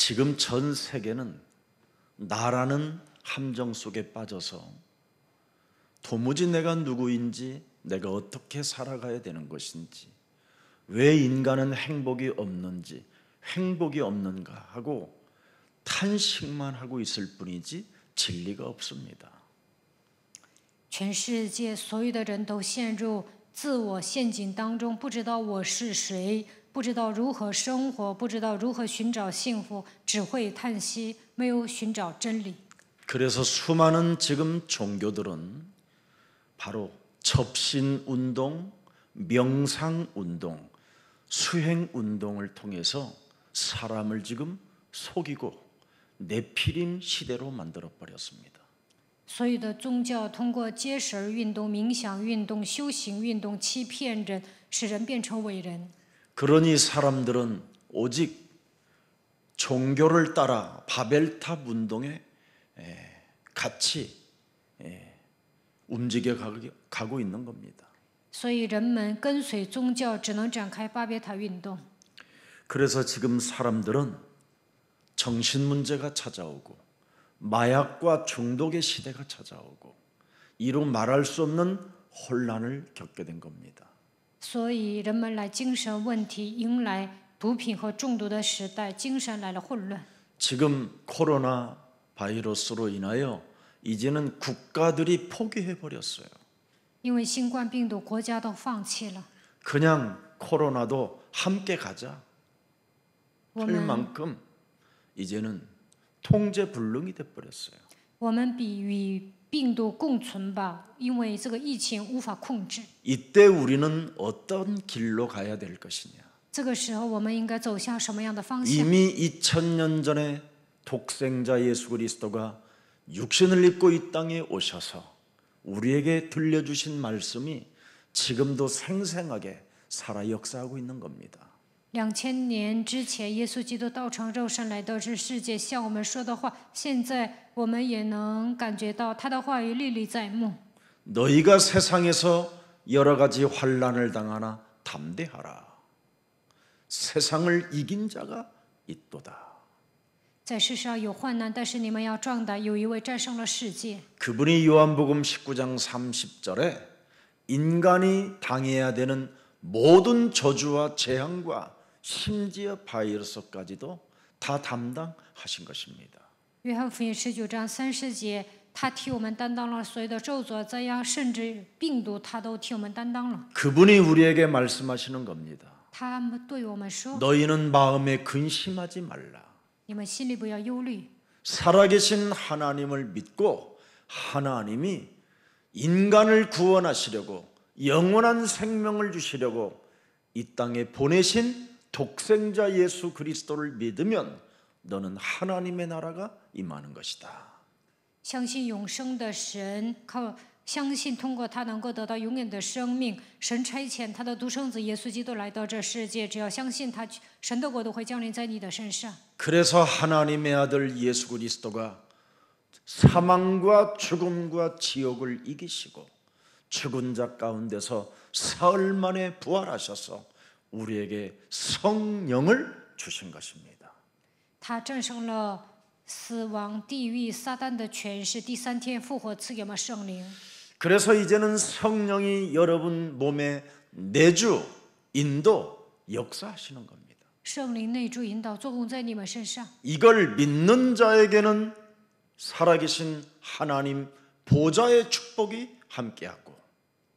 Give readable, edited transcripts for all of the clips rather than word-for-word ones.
지금 전 세계는 나라는 함정 속에 빠져서 도무지 내가 누구인지, 내가 어떻게 살아가야 되는 것인지, 왜 인간은 행복이 없는지, 행복이 없는가 하고 탄식만 하고 있을 뿐이지 진리가 없습니다. 全世界所有的人都陷入自我陷阱当中，不知道我是谁，不知道如何生活，不知道如何寻找幸福，只会叹息，没有寻找真理。 그래서 수많은 지금 종교들은 바로 접신운동, 명상운동, 수행운동을 통해서 사람을 지금 속이고 네피림 시대로 만들어버렸습니다. 所有的宗教通过接神运动、冥想运动、修行运动欺骗人，使人变成伟人。 그러니 사람들은 오직 종교를 따라 바벨탑 운동에 같이 움직여 가고 있는 겁니다. 所以人们跟随宗教，只能展开巴别塔运动。 그래서 지금 사람들은 정신 문제가 찾아오고 마약과 중독의 시대가 찾아오고 이루 말할 수 없는 혼란을 겪게 된 겁니다. 所以人们来精神问题，迎来毒品和中毒的时代，精神来了混乱。 지금 코로나 바이러스로 인하여 이제는 국가들이 포기해 버렸어요. 因为新冠病毒，国家都放弃了。 그냥 코로나도 함께 가자 할 만큼 이제는 통제 불능이 돼 버렸어요. 我们比与病毒共存吧，因为这个疫情无法控制。 이때 우리는 어떤 길로 가야 될 것이냐? 这个时候，我们应该走向什么样的方向？ 이미 2000년 전에 독생자 예수 그리스도가 육신을 입고 이 땅에 오셔서 우리에게 들려주신 말씀이 지금도 생생하게 살아 역사하고 있는 겁니다. 2000年之前，耶稣基督道成肉身来到这世界，向我们说的话，现在我们也能感觉到他的话语历历在目。 너희가 세상에서 여러 가지 환난을 당하나 담대하라. 세상을 이긴 자가 있도다. 在世上有患难，但是你们要壮胆，有一位战胜了世界。 그분이 요한복음 19장 30절에 인간이 당해야 되는 모든 저주와 재앙과 심지어 바이러스까지도 다 담당하신 것입니다. 约翰福音19章30节，他替我们担当了所有的咒诅、灾殃，甚至病毒，他都替我们担当了。 그분이 우리에게 말씀하시는 겁니다. 他们对我们说： 너희는 마음에 근심하지 말라. 你们心里不要忧虑， 살아계신 하나님을 믿고 하나님이 인간을 구원하시려고 영원한 생명을 주시려고 이 땅에 보내신 독생자 예수 그리스도를 믿으면 너는 하나님의 나라가 임하는 것이다. 相信永生的神，相信通过他能够得到永远的生命。神差遣他的独生子耶稣基督来到这世界，只要相信他，神的国度会降临在你的身上。 그래서 하나님의 아들 예수 그리스도가 사망과 죽음과 지옥을 이기시고 죽은 자 가운데서 사흘 만에 부활하셔서 우리에게 성령을 주신 것입니다. 他战胜了死亡、地狱、撒旦的权势，第三天复活，赐给我们圣灵。 그래서 이제는 성령이 여러분 몸에 내주, 인도, 역사하시는 겁니다. 圣灵内住引导，做工在你们身上。 이걸 믿는 자에게는 살아계신 하나님 보좌의 축복이 함께하고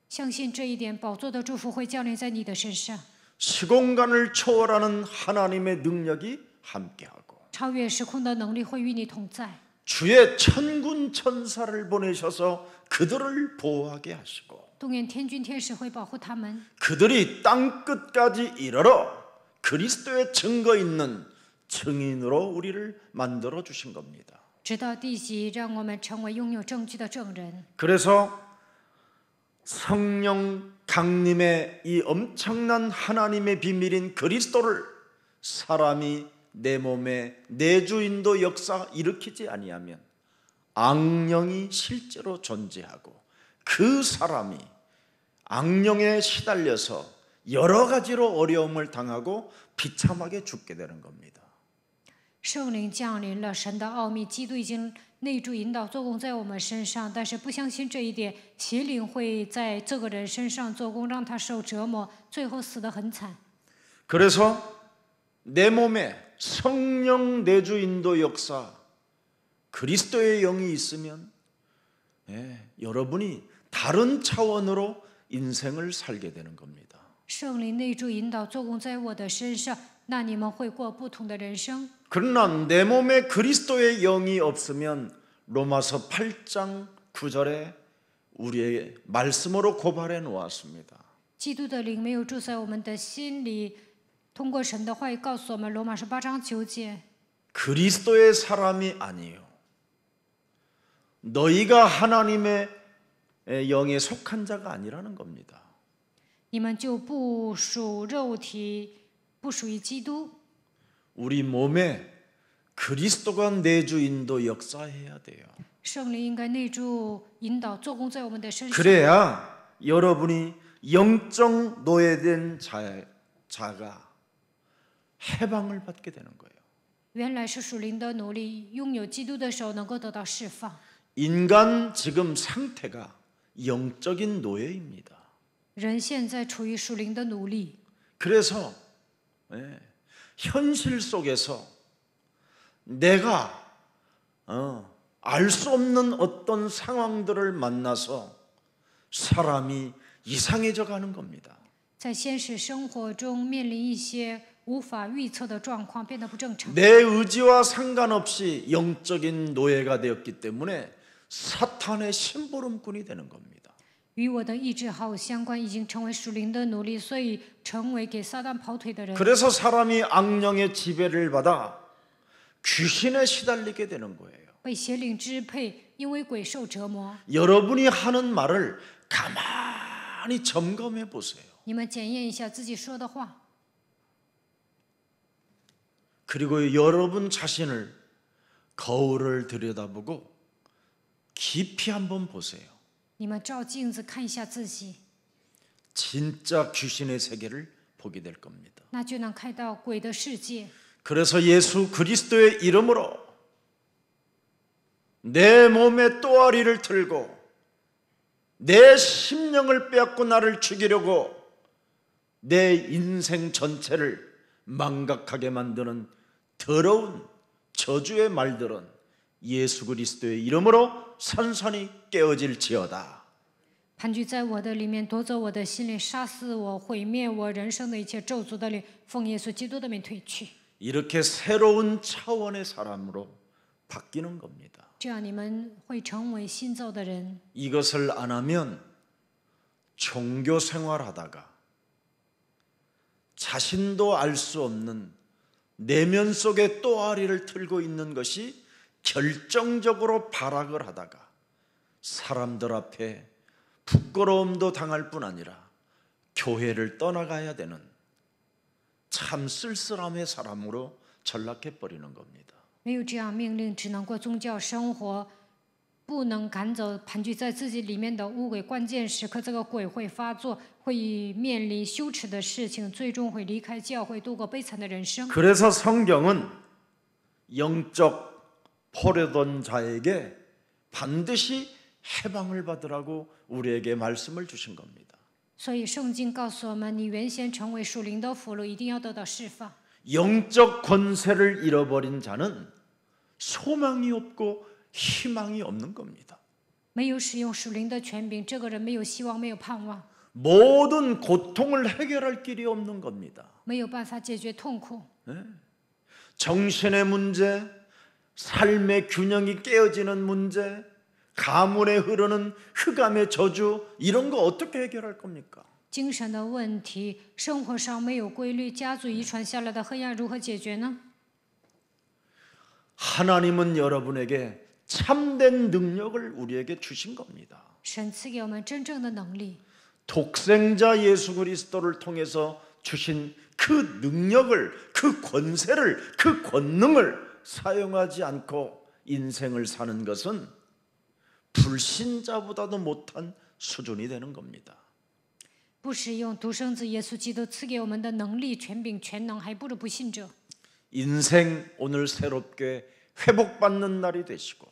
相信这一点，宝座的祝福会降临在你的身上， 시공간을 초월하는 하나님의 능력이 함께하고 超越时空的能力会与你同在。 주의 천군 천사를 보내셔서 그들을 보호하게 하시고 动员天军天使会保护他们， 그들이 땅 끝까지 이르러 그리스도의 증거 있는 증인으로 우리를 만들어 주신 겁니다. 直到地极，让我们成为拥有证据的证人。 그래서 성령 강림의 이 엄청난 하나님의 비밀인 그리스도를 사람이 내 몸에 내주인도 역사 일으키지 아니하면 악령이 실제로 존재하고 그 사람이 악령에 시달려서 여러 가지로 어려움을 당하고 비참하게 죽게 되는 겁니다. 圣灵降临了，神的奥秘，基督已经内住引导做工在我们身上，但是不相信这一点，邪灵会在这个人身上做工，让他受折磨，最后死得很惨。 그래서 내 몸에 성령 내주 인도 역사 그리스도의 영이 있으면 여러분이 다른 차원으로 인생을 살게 되는 겁니다. 圣灵内住引导做工在我的身上，那你们会过不同的人生。 그러나 내 몸에 그리스도의 영이 없으면 로마서 8장 9절에 우리의 말씀으로 고발해 놓았습니다. 基督的灵没有住在我们的心里，通过神的话语告诉我们，罗马书8章9节， 그리스도의 사람이 아니요. 너희가 하나님의 영에 속한 자가 아니라는 겁니다. 你们就不属肉体，不属于基督。 우리 몸에 그리스도가 내주 인도 역사해야 돼요. 圣灵应该内住引导做工在我们的身上， 그래야 여러분이 영적 노예된 자가 해방을 받게 되는 거예요. 原来是属灵的努力，拥有基督的时候能够得到释放。 인간 지금 상태가 영적인 노예입니다. 人现在处于属灵的努力， 그래서 현실 속에서 내가 알 수 없는 어떤 상황들을 만나서 사람이 이상해져 가는 겁니다. 在现实生活中面临一些无法预测的状况，变得不正常。 내 의지와 상관없이 영적인 노예가 되었기 때문에 사탄의 심부름꾼이 되는 겁니다. 与我的意志毫无相关，已经成为属灵的奴隶，所以成为给撒旦跑腿的人。 그래서 사람이 악령의 지배를 받아 귀신에 시달리게 되는 거예요. 被邪灵支配，因为鬼受折磨。 여러분이 하는 말을 가만히 점검해 보세요. 你们检验一下自己说的话， 그리고 여러분 자신을 거울을 들여다보고 깊이 한번 보세요. 你们照镜子看一下自己， 진짜 귀신의 세계를 보게 될 겁니다. 那就能看到鬼的世界。 그래서 예수 그리스도의 이름으로 내 몸에 또아리를 틀고 내 심령을 빼앗고 나를 죽이려고 내 인생 전체를 망각하게 만드는 더러운 저주의 말들은 예수 그리스도의 이름으로 산산이 깨어질지어다. 盘踞在我的里面，夺走我的心灵，杀死我，毁灭我人生的一切咒诅的灵，奉耶稣基督的名退去。 이렇게 새로운 차원의 사람으로 바뀌는 겁니다. 这样你们会成为新造的人。 이것을 안 하면 종교 생활하다가 자신도 알 수 없는 내면 속에 또아리를 틀고 있는 것이 결정적으로 발악을 하다가 사람들 앞에 부끄러움도 당할 뿐 아니라 교회를 떠나가야 되는 참 쓸쓸함의 사람으로 전락해 버리는 겁니다. 没有这样命令，只能过宗教生活，不能赶走盘踞在自己里面的污鬼。关键时刻，这个鬼会发作，会面临羞耻的事情，最终会离开教会，度过悲惨的人生。 그래서 성경은 영적 포로된 자에게 반드시 해방을 받으라고 우리에게 말씀을 주신 겁니다. 所以圣经告诉我们，你原先成为属灵的俘虏，一定要得到释放。 영적 권세를 잃어버린 자는 소망이 없고 희망이 없는 겁니다. 没有使用属灵的权柄，这个人没有希望，没有盼望， 모든 고통을 해결할 길이 없는 겁니다. 没有办法解决痛苦。 정신의 문제, 삶의 균형이 깨어지는 문제, 가문에 흐르는 흑암의 저주 이런 거 어떻게 해결할 겁니까? 精神的问题，生活上没有规律，家族遗传下来的黑暗如何解决呢？ 하나님은 여러분에게 참된 능력을 우리에게 주신 겁니다. 神赐给我们真正的能力， 독생자 예수 그리스도를 통해서 주신 그 능력을, 그 권세를, 그 권능을 사용하지 않고 인생을 사는 것은 불신자보다도 못한 수준이 되는 겁니다. 不使用独生子耶稣基督赐给我们的能力、权柄、全能，还不如不信者。 인생 오늘 새롭게 회복받는 날이 되시고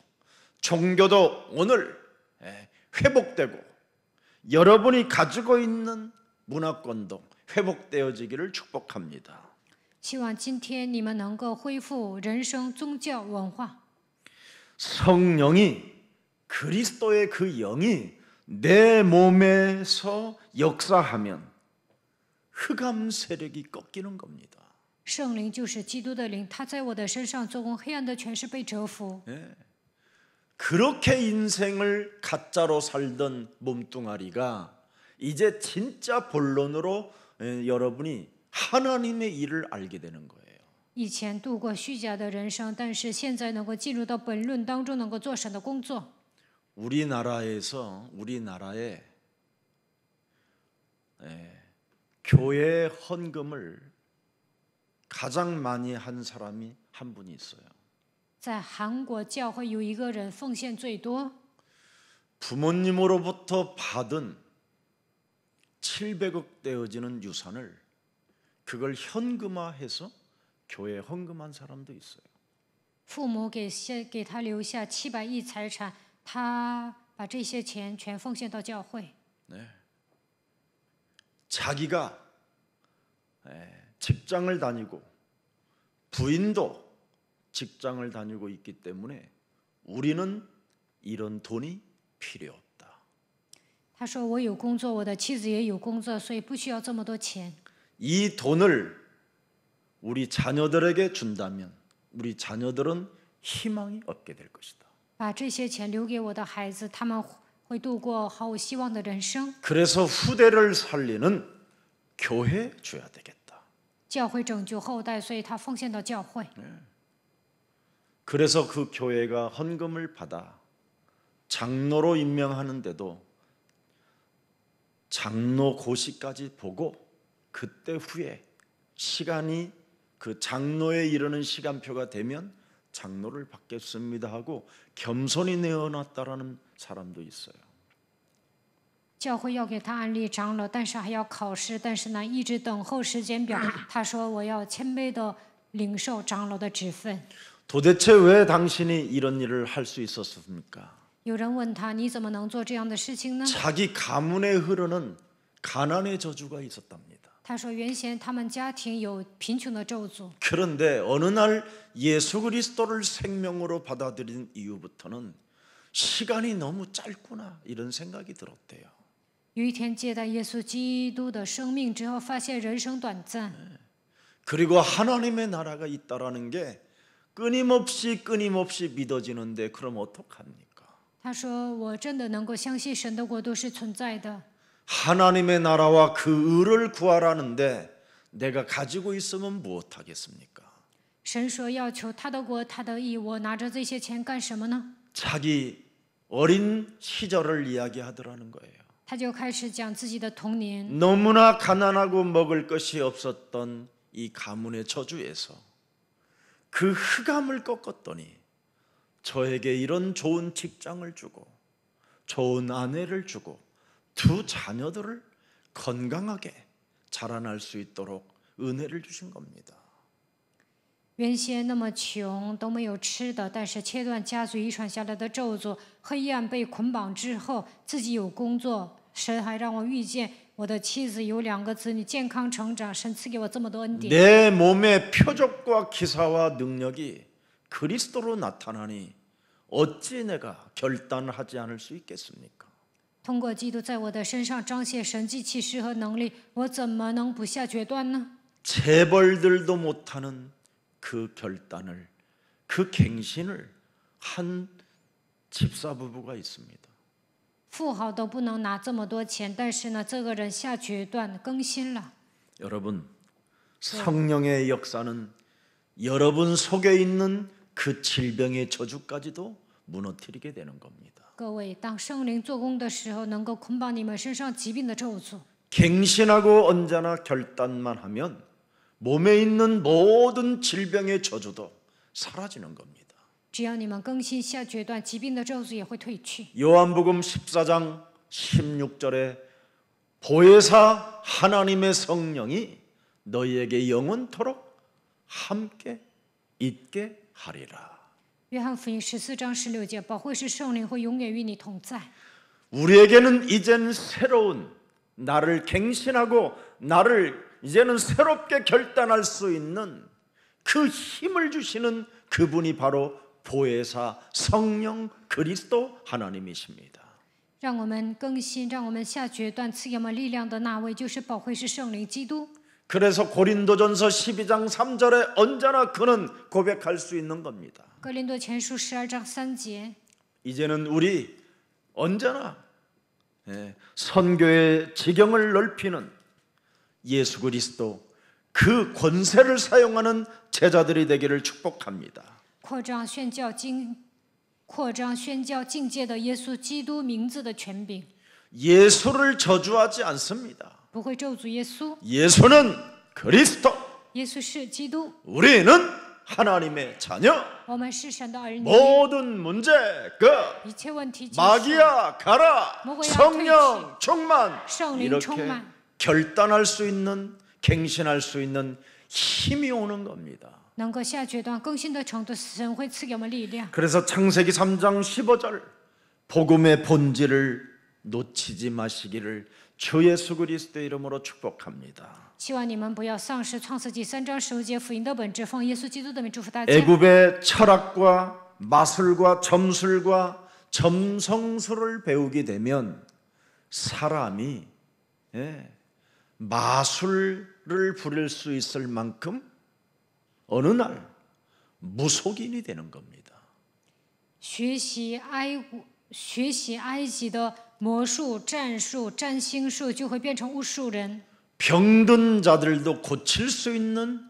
종교도 오늘 회복되고 여러분이 가지고 있는 문화권도 회복되어지기를 축복합니다. 希望今天你们能够恢复人生、宗教、文化。 성령이 그리스도의 그 영이 내 몸에서 역사하면 흑암 세력이 꺾이는 겁니다. 圣灵就是基督的灵，他在我的身上做工，黑暗的权势被折服。 그렇게 인생을 가짜로 살던 몸뚱아리가 이제 진짜 본론으로 여러분이 하나님의 일을 알게 되는 거예요. 以前度过虚假的人生，但是现在能够进入到本论当中，能够做神的工作。 우리나라에 교회 헌금을 가장 많이 한 사람이 한 분이 있어요. 在韩国教会有一个人奉献最多， 부모님으로부터 받은 700억 되어지는 유산을 그걸 현금화해서 교회에 헌금한 사람도 있어요. 父母给他留下700亿财产，他把这些钱全奉献到教会。 자기가 직장을 다니고 부인도 직장을 다니고 있기 때문에 우리는 이런 돈이 필요 없다. 他说：“我有工作，我的妻子也有工作，所以不需要这么多钱。 이 돈을 우리 자녀들에게 준다면 우리 자녀들은 희망이 없게 될 것이다. 把这些钱留给我的孩子，他们会度过毫无希望的人生。 그래서 후대를 살리는 교회 줘야 되겠다. 教会拯救后代，所以他奉献到教会。 그래서 그 교회가 헌금을 받아 장로로 임명하는데도 장로 고시까지 보고 그때 후에 시간이 그 장로에 이르는 시간표가 되면 장로를 받겠습니다 하고 겸손히 내어놨다라는 사람도 있어요. 教会要给他安立长老，但是还要考试，但是呢，一直等候时间表。他说：“我要谦卑的领受长老的职分。” 도대체 왜 당신이 이런 일을 할 수 있었습니까? 有人问他：“你怎么能做这样的事情呢？” 자기 가문에 흐르는 가난의 저주가 있었답니다. 他说：“原先他们家庭有贫穷的咒诅， 그런데 어느 날 예수 그리스도를 생명으로 받아들인 이후부터는 시간이 너무 짧구나 이런 생각이 들었대요. 有一天接待耶稣基督的生命之后，发现人生短暂， 그리고 하나님의 나라가 있다라는 게 끊임없이 믿어지는데 그럼 어떡합니까? 他说：“我真的能够相信神的国度是存在的。 하나님의 나라와 그 의를 구하라는데 내가 가지고 있으면 무엇하겠습니까? 神说要求他的国、他的义，我拿着这些钱干什么呢？” 자기 어린 시절을 이야기하더라는 거예요. 他就开始讲自己的童年。 너무나 가난하고 먹을 것이 없었던 이 가문의 저주에서 그 흑암을 꺾었더니 저에게 이런 좋은 직장을 주고 좋은 아내를 주고 두 자녀들을 건강하게 자라날 수 있도록 은혜를 주신 겁니다. 原先那么穷都没有吃的，但是切断家族遗传下来的咒诅，黑暗被捆绑之后，自己有工作，神还让我遇见我的妻子，有2个子女健康成长，神赐给我这么多恩典。 내 몸의 표적과 기사와 능력이 그리스도로 나타나니 어찌 내가 결단하지 않을 수 있겠습니까? 通过基督在我的身上彰显神迹奇事和能力，我怎么能不下决断呢？ 재벌들도 못하는 그 결단을 그 갱신을 한 집사 부부가 있습니다. 富豪都不能拿这么多钱，但是呢，这个人下决断更新了。 여러분, 성령의 역사는 여러분 속에 있는 그 질병의 저주까지도 무너뜨리게 되는 겁니다. 各位，当圣灵做工的时候，能够捆绑你们身上疾病的咒诅。 갱신하고 언제나 결단만 하면 몸에 있는 모든 질병의 저주도 사라지는 겁니다. 只要你们更新下决断，疾病的咒诅也会退去。 요한복음 14장 16절에 보혜사 하나님의 성령이 너희에게 영원토록 함께 있게 하리라. 约翰福音14章16节，保惠师圣灵会永远与你同在。 우리에게는 이젠 새로운 나를 갱신하고 나를 이제는 새롭게 결단할 수 있는 그 힘을 주시는 그분이 바로 보혜사 성령 그리스도 하나님이십니다. 让我们更新，让我们下决断，赐给我们力量的那位，就是保惠师圣灵基督。 그래서 고린도전서 12장 3절에 언제나 그는 고백할 수 있는 겁니다. 哥林多前书12章3节， 이제는 우리 언제나 선교의 지경을 넓히는 예수 그리스도 그 권세를 사용하는 제자들이 되기를 축복합니다. 扩张宣教境界的耶稣基督名字的权柄， 예수를 저주하지 않습니다. 不会咒诅耶稣。 예수는 그리스도, 耶稣是基督， 우리는 하나님의 자녀. 我们是神的儿女。 모든 문제 끝. 一切问题结束， 마귀야 가라. 뭐가야 성령 충만. 圣灵 이렇게 充满， 결단할 수 있는, 갱신할 수 있는 힘이 오는 겁니다. 能够下决断更新的程度，神会赐给我们力量。 그래서 창세기 3장 15절 복음의 본질을 놓치지 마시기를 주 예수 그리스도의 이름으로 축복합니다. 希望你们不要丧失创世纪3章15节福音的本质，奉耶稣基督的名祝福大家。 애굽의 철학과 마술과 점술과 점성술을 배우게 되면 사람이 마술을 부릴 수 있을 만큼 어느 날 무속인이 되는 겁니다. 学习埃及的魔术、战术、占星术，就会变成巫术人。 병든 자들도 고칠 수 있는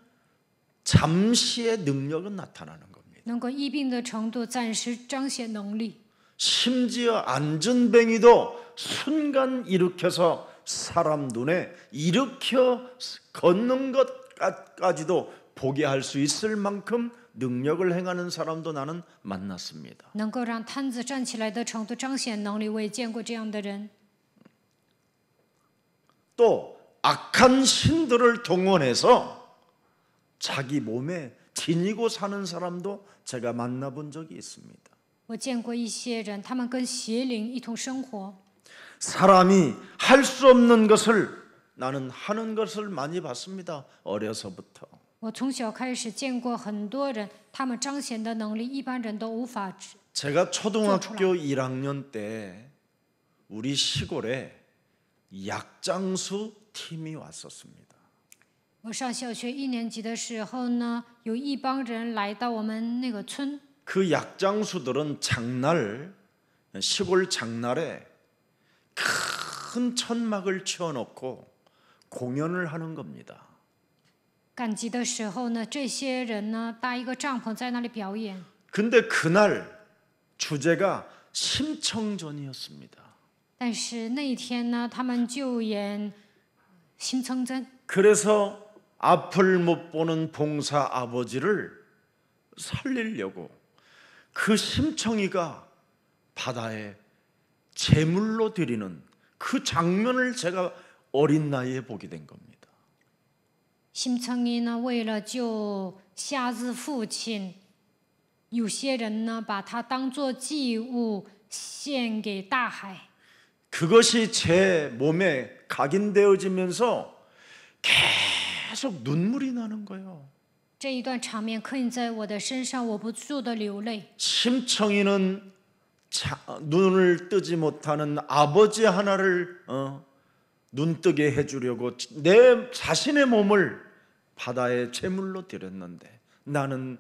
잠시의 능력은 나타나는 겁니다. 能够医病的程度，暂时彰显能力。 심지어 안전뱅이도 순간 일으켜서 사람 눈에 일으켜 걷는 것까지도 보게 할 수 있을 만큼 능력을 행하는 사람도 나는 만났습니다. 能够让瘫子站起来的程度彰显能力，我也见过这样的人。 또 악한 신들을 동원해서 자기 몸에 지니고 사는 사람도 제가 만나본 적이 있습니다. 我见过一些人，他们跟邪灵一同生活。 사람이 할 수 없는 것을 나는 하는 것을 많이 봤습니다. 어려서부터. 我从小开始见过很多人，他们彰显的能力一般人都无法。 제가 초등학교 1학년 때 우리 시골에 약장수 팀이 왔었습니다. 我上小学1年级的时候呢，有一帮人来到我们那个村。 그 약장수들은 장날 시골 장날에 큰 천막을 치워놓고 공연을 하는 겁니다. 赶集的时候呢，这些人呢搭一个帐篷在那里表演。 근데 그날 주제가 심청전이었습니다. 但是那一天呢，他们就演新曾真。 그래서 앞을 못 보는 봉사 아버지를 살리려고 그 심청이가 바다에 제물로 드리는 그 장면을 제가 어린 나이에 보게 된 겁니다. 新曾一呢，为了救瞎子父亲，有些人呢把他当作祭物献给大海。 그것이 제 몸에 각인되어지면서 계속 눈물이 나는 거예요. 这一段场面刻印在我的身上，我不住的流泪。 심청이는 눈을 뜨지 못하는 아버지 하나를 눈뜨게 해주려고 내 자신의 몸을 바다에 제물로 드렸는데 나는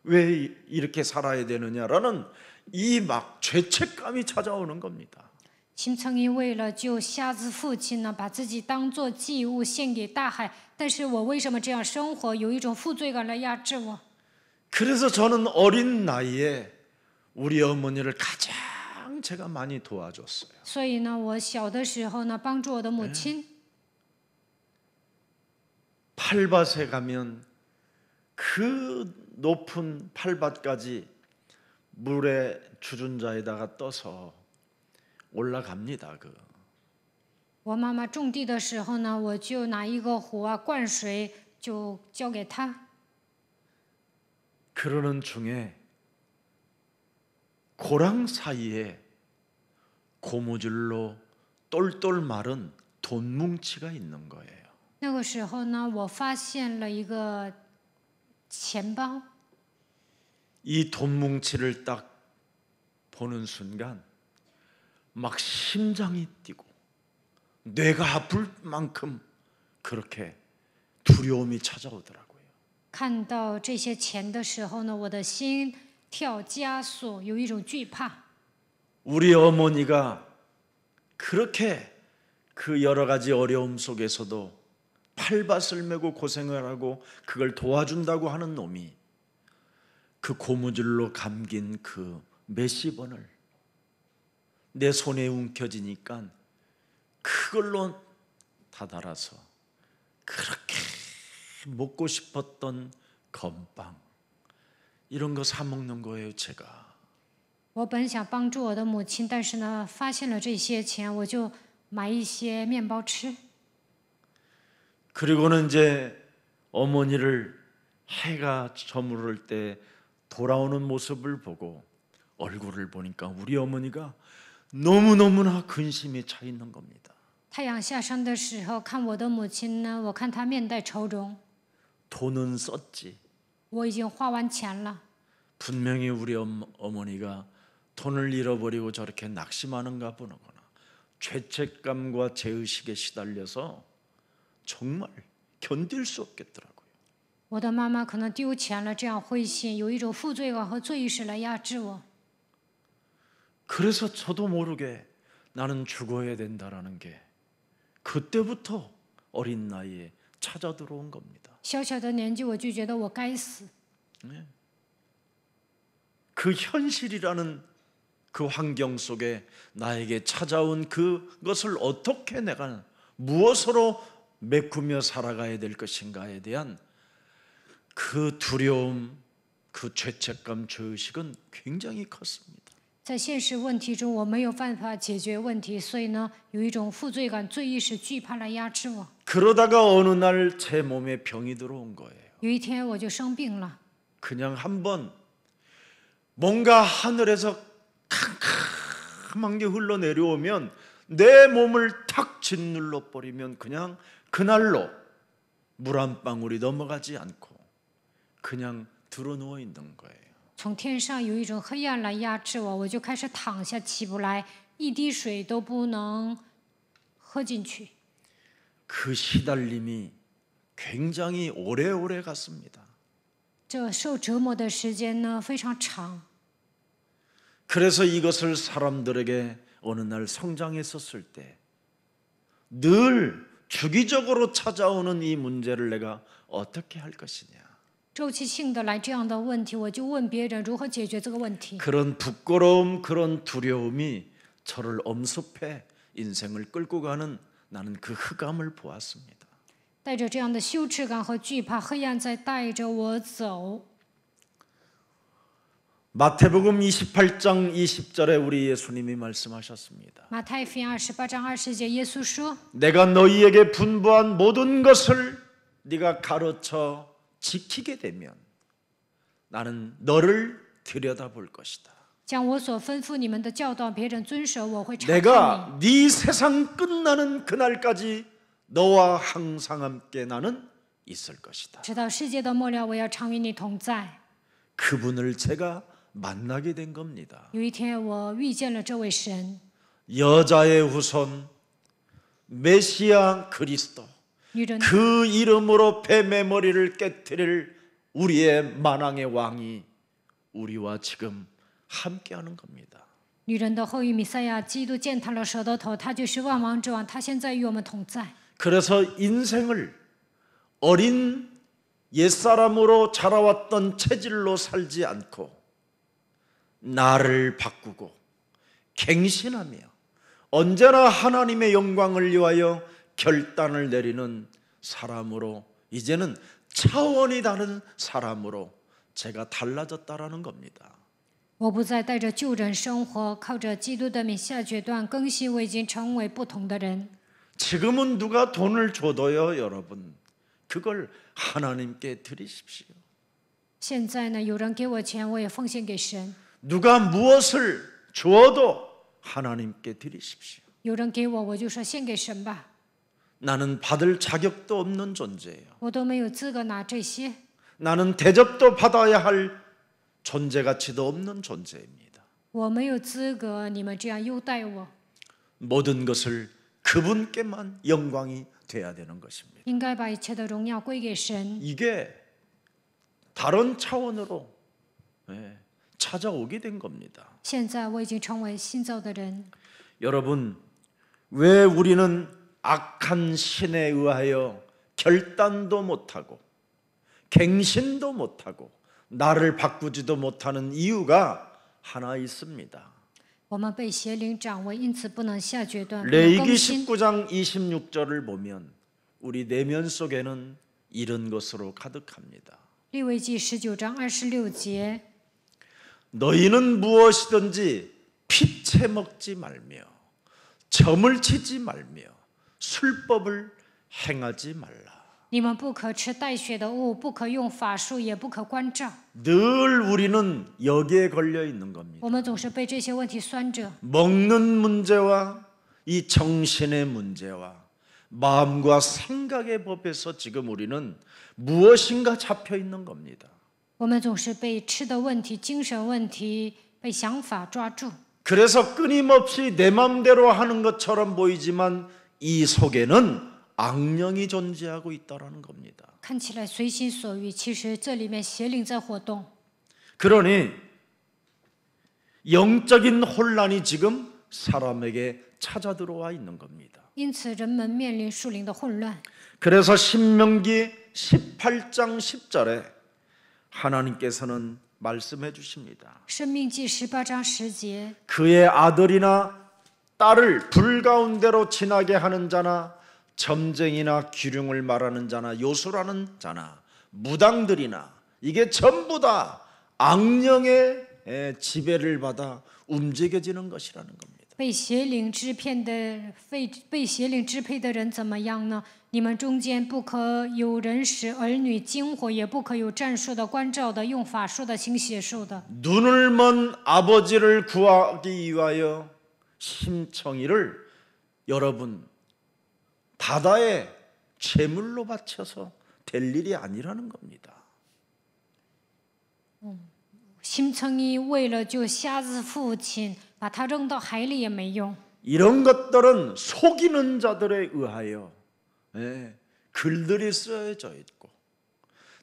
왜 이렇게 살아야 되느냐라는 이 막 죄책감이 찾아오는 겁니다. 新曾一为了救瞎子父亲呢，把自己当作祭物献给大海。但是我为什么这样生活？有一种负罪感来压制我。 그래서 저는 어린 나이에 우리 어머니를 가장 제가 많이 도와줬어요. 所以呢，我小的时候呢，帮助我的母亲。 팔밭에 가면 그 높은 팔밭까지 물에 주전자에다가 떠서 올라갑니다. 我妈妈种地的时候呢，我就拿一个壶啊灌水，就交给她。 그러는 중에 고랑 사이에 고무줄로 똘똘 마른 돈 뭉치가 있는 거예요. 那个时候呢，我发现了一个钱包， 이 돈 뭉치를 딱 보는 순간 막 심장이 뛰고 뇌가 아플 만큼 그렇게 두려움이 찾아오더라고요. 看到这些钱的时候呢，我的心跳加速，有一种惧怕。 우리 어머니가 그렇게 그 여러 가지 어려움 속에서도 팔밭을 메고 고생을 하고 그걸 도와준다고 하는 놈이 그 고무줄로 감긴 그 몇십 원을 내 손에 움켜쥐니까 그걸로 다달아서 그렇게 먹고 싶었던 건빵 이런 거 사 먹는 거예요, 제가. 我本想帮助我的母亲，但是呢，发现了这些钱，我就买一些面包吃。 그리고는 이제 어머니를 해가 저무를 때 돌아오는 모습을 보고 얼굴을 보니까 우리 어머니가 너무너무나 근심에 차 있는 겁니다. 太阳下山的时候，看我的母亲呢，我看她面带愁容。 돈은 썼지. 我已经花完钱了， 분명히 우리 어머니가 돈을 잃어버리고 저렇게 낙심하는가 보거나 죄책감과 죄의식에 시달려서 정말 견딜 수 없겠더라고요. 我的妈妈可能丢钱了，这样灰心，有一种负罪感和罪意识来压制我。 그래서 저도 모르게 나는 죽어야 된다라는 게 그때부터 어린 나이에 찾아 들어온 겁니다. 小小的年纪我就觉得我该死， 그 현실이라는 그 환경 속에 나에게 찾아온 그것을 어떻게 내가 무엇으로 메꾸며 살아가야 될 것인가에 대한 그 두려움, 그 죄책감, 죄의식은 굉장히 컸습니다. 在现实问题中我没有办法解决问题，所以呢，有一种负罪感、罪意识、惧怕来压制我。 그러다가 어느 날 제 몸에 병이 들어온 거예요. 有一天我就生病了， 그냥 한번 뭔가 하늘에서 캄캄한 게 흘러내려오면 내 몸을 탁 짓눌러 버리면 그냥 그날로 물 한 방울이 넘어가지 않고 그냥 드러누워 있는 거예요. 从天上有一种黑暗来压制我，我就开始躺下起不来，一滴水都不能喝进去。 그 시달림이 굉장히 오래오래 갔습니다. 这受折磨的时间呢非常长， 그래서 이것을 사람들에게 어느 날 성장했었을 때 늘 주기적으로 찾아오는 이 문제를 내가 어떻게 할 것이냐. 周期性的来这样的问题，我就问别人如何解决这个问题。 그런 부끄러움, 그런 두려움이 저를 엄습해 인생을 끌고 가는 나는 그 흑암을 보았습니다. 带着这样的羞耻感和惧怕，黑暗在带着我走。 마태복음 28장 20절에 우리 예수님이 말씀하셨습니다. 马太福音28章20节，耶稣说： 내가 너희에게 분부한 모든 것을 네가 가르쳐 지키게 되면 나는 너를 들여다볼 것이다. 将我所吩咐你们的教导别人遵守，我会察看 내가 네 세상 끝나는 그날까지 너와 항상 함께 나는 있을 것이다. 你，直到世界的末了，我要常与你同在。 그분을 제가 만나게 된 겁니다. 有一天，我遇见了这位神， 여자의 후손 메시아 그리스도 女人 그 이름으로 뱀의 머리를 깨뜨릴 우리의 만왕의 왕이 우리와 지금 함께하는 겁니다. 女人的后裔弥赛亚基督践踏了蛇的头，他就是万王之王，他现在与我们同在。 그래서 인생을 어린 옛사람으로 자라왔던 체질로 살지 않고 나를 바꾸고 갱신하며 언제나 하나님의 영광을 위하여 결단을 내리는 사람으로 이제는 차원이 다른 사람으로 제가 달라졌다라는 겁니다. 我不再带着旧人生活，靠着基督的名下决断更新，我已经成为不同的人。 지금은 누가 돈을 줘도요, 여러분. 그걸 하나님께 드리십시오. 现在呢，有人给我钱，我也奉献给神； 누가 무엇을 주어도 하나님께 드리십시오. 有人给我，我就说献给神吧。 나는 받을 자격도 없는 존재예요. 我都没有资格拿这些， 나는 대접도 받아야 할 존재 가치도 없는 존재입니다. 我没有资格你们这样优待我。 모든 것을 그분께만 영광이 돼야 되는 것입니다. 应该把一切的荣耀归给神。 이게 다른 차원으로 찾아오게 된 겁니다. 现在我已经成为新造的人。 여러분, 왜 우리는 악한 신에 의하여 결단도 못하고 갱신도 못하고 나를 바꾸지도 못하는 이유가 하나 있습니다. 我们被邪灵掌握，因此不能下决断，不能 레위기 更新。 19장 26절을 보면 우리 내면 속에는 이런 것으로 가득합니다. 利未记19章26节， 너희는 무엇이든지 피채 먹지 말며 점을 치지 말며 술법을 행하지 말라. 你们不可吃带血的物，不可用法术，也不可关照。 늘 우리는 여기에 걸려 있는 겁니다. 我们总是被这些问题拴着。 먹는 문제와 이 정신의 문제와 마음과 생각의 법에서 지금 우리는 무엇인가 잡혀 있는 겁니다. 我们总是被吃的问题、精神问题、被想法抓住。 그래서 끊임없이 내 맘대로 하는 것처럼 보이지만 이 속에는 악령이 존재하고 있다는 겁니다. 看起来随心所欲，其实这里面邪灵在活动。 그러니 영적인 혼란이 지금 사람에게 찾아 들어와 있는 겁니다. 因此，人们面临属灵的混乱。 그래서 신명기 18장 10절에 하나님께서는 말씀해 주십니다. 生命记18章10节， 그의 아들이나 딸을 불 가운데로 지나게 하는 자나 점쟁이나 기륭을 말하는 자나 요술하는 자나 무당들이나 이게 전부 다 악령의 지배를 받아 움직여지는 것이라는 겁니다. 被邪灵支配的人怎么样呢？你们中间不可有人使儿女惊火，也不可有战术的、关照的、用法术的、行邪术的。 눈을 먼 아버지를 구하기 위하여 심청이를 여러분 바다에 제물로 바쳐서 될 일이 아니라는 겁니다. 심청이为了救瞎子父亲，把他扔到海里也没用。 이런 것들은 속이는 자들에 의하여 글들이 쓰여져 있고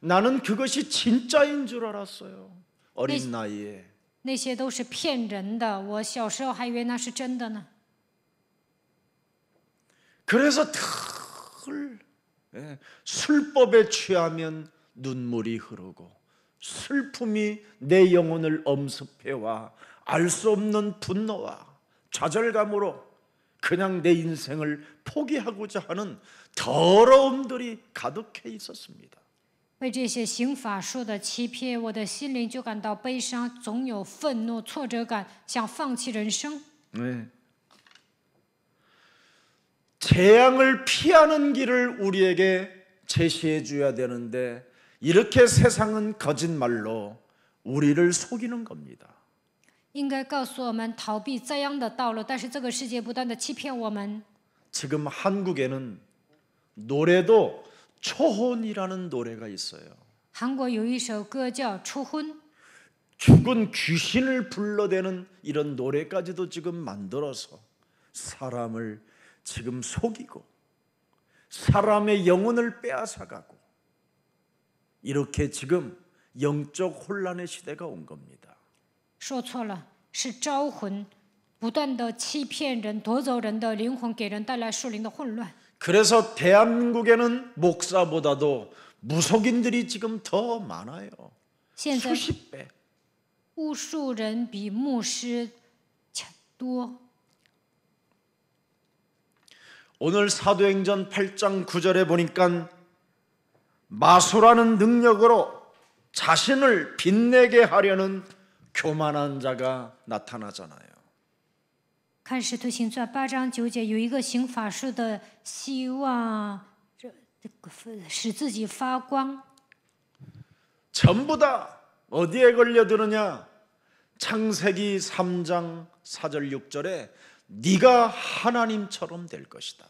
나는 그것이 진짜인 줄 알았어요. 어린 나이에. 那些都是骗人的，我小时候还以为那是真的呢。 그래서 늘 술법에 취하면 눈물이 흐르고 슬픔이 내 영혼을 엄습해와 알 수 없는 분노와 좌절감으로 그냥 내 인생을 포기하고자 하는 더러움들이 가득해 있었습니다. 被这些行法术的欺骗，我的心灵就感到悲伤，总有愤怒、挫折感，想放弃人生。 네. 재앙을 피하는 길을 우리에게 제시해 줘야 되는데 이렇게 세상은 거짓말로 우리를 속이는 겁니다. 应该告诉我们逃避灾殃的道路，但是这个世界不断的欺骗我们。 지금 한국에는 노래도 초혼이라는 노래가 있어요. 韩国有一首歌叫《初婚》， 죽은 귀신을 불러대는 이런 노래까지도 지금 만들어서 사람을 지금 속이고 사람의 영혼을 빼앗아가고 이렇게 지금 영적 혼란의 시대가 온 겁니다. 说错了，是招魂，不断的欺骗人，夺走人的灵魂，给人带来属灵的混乱。 그래서 대한민국에는 목사보다도 무속인들이 지금 더 많아요. 现在 수십 배. 巫术人比牧师多。 오늘 사도행전 8장 9절에 보니까 마술하는 능력으로 자신을 빛내게 하려는 교만한 자가 나타나잖아요. 看《使徒行传》8章9节，有一个行法术的，希望使自己发光。 전부 다 어디에 걸려드느냐? 창세기 3장 4절 6절에 네가 하나님처럼 될 것이다.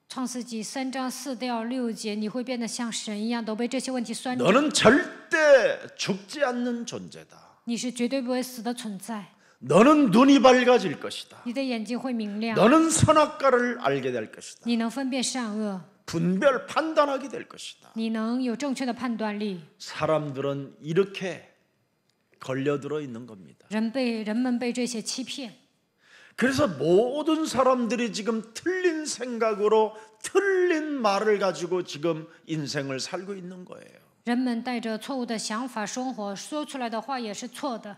创世纪3章4到6节，你会变得像神一样，都被这些问题拴住。 너는 절대 죽지 않는 존재다. 你是绝对不会死的存在， 너는 눈이 밝아질 것이다. 你的眼睛会明亮， 너는 선악과를 알게 될 것이다. 你能分辨善恶， 분별 판단하게 될 것이다. 你能有正确的判断力。 사람들은 이렇게 걸려들어 있는 겁니다. 人们被这些欺骗， 그래서 모든 사람들이 지금 틀린 생각으로 틀린 말을 가지고 지금 인생을 살고 있는 거예요. 人们带着错误的想法生活，说出来的话也是错的。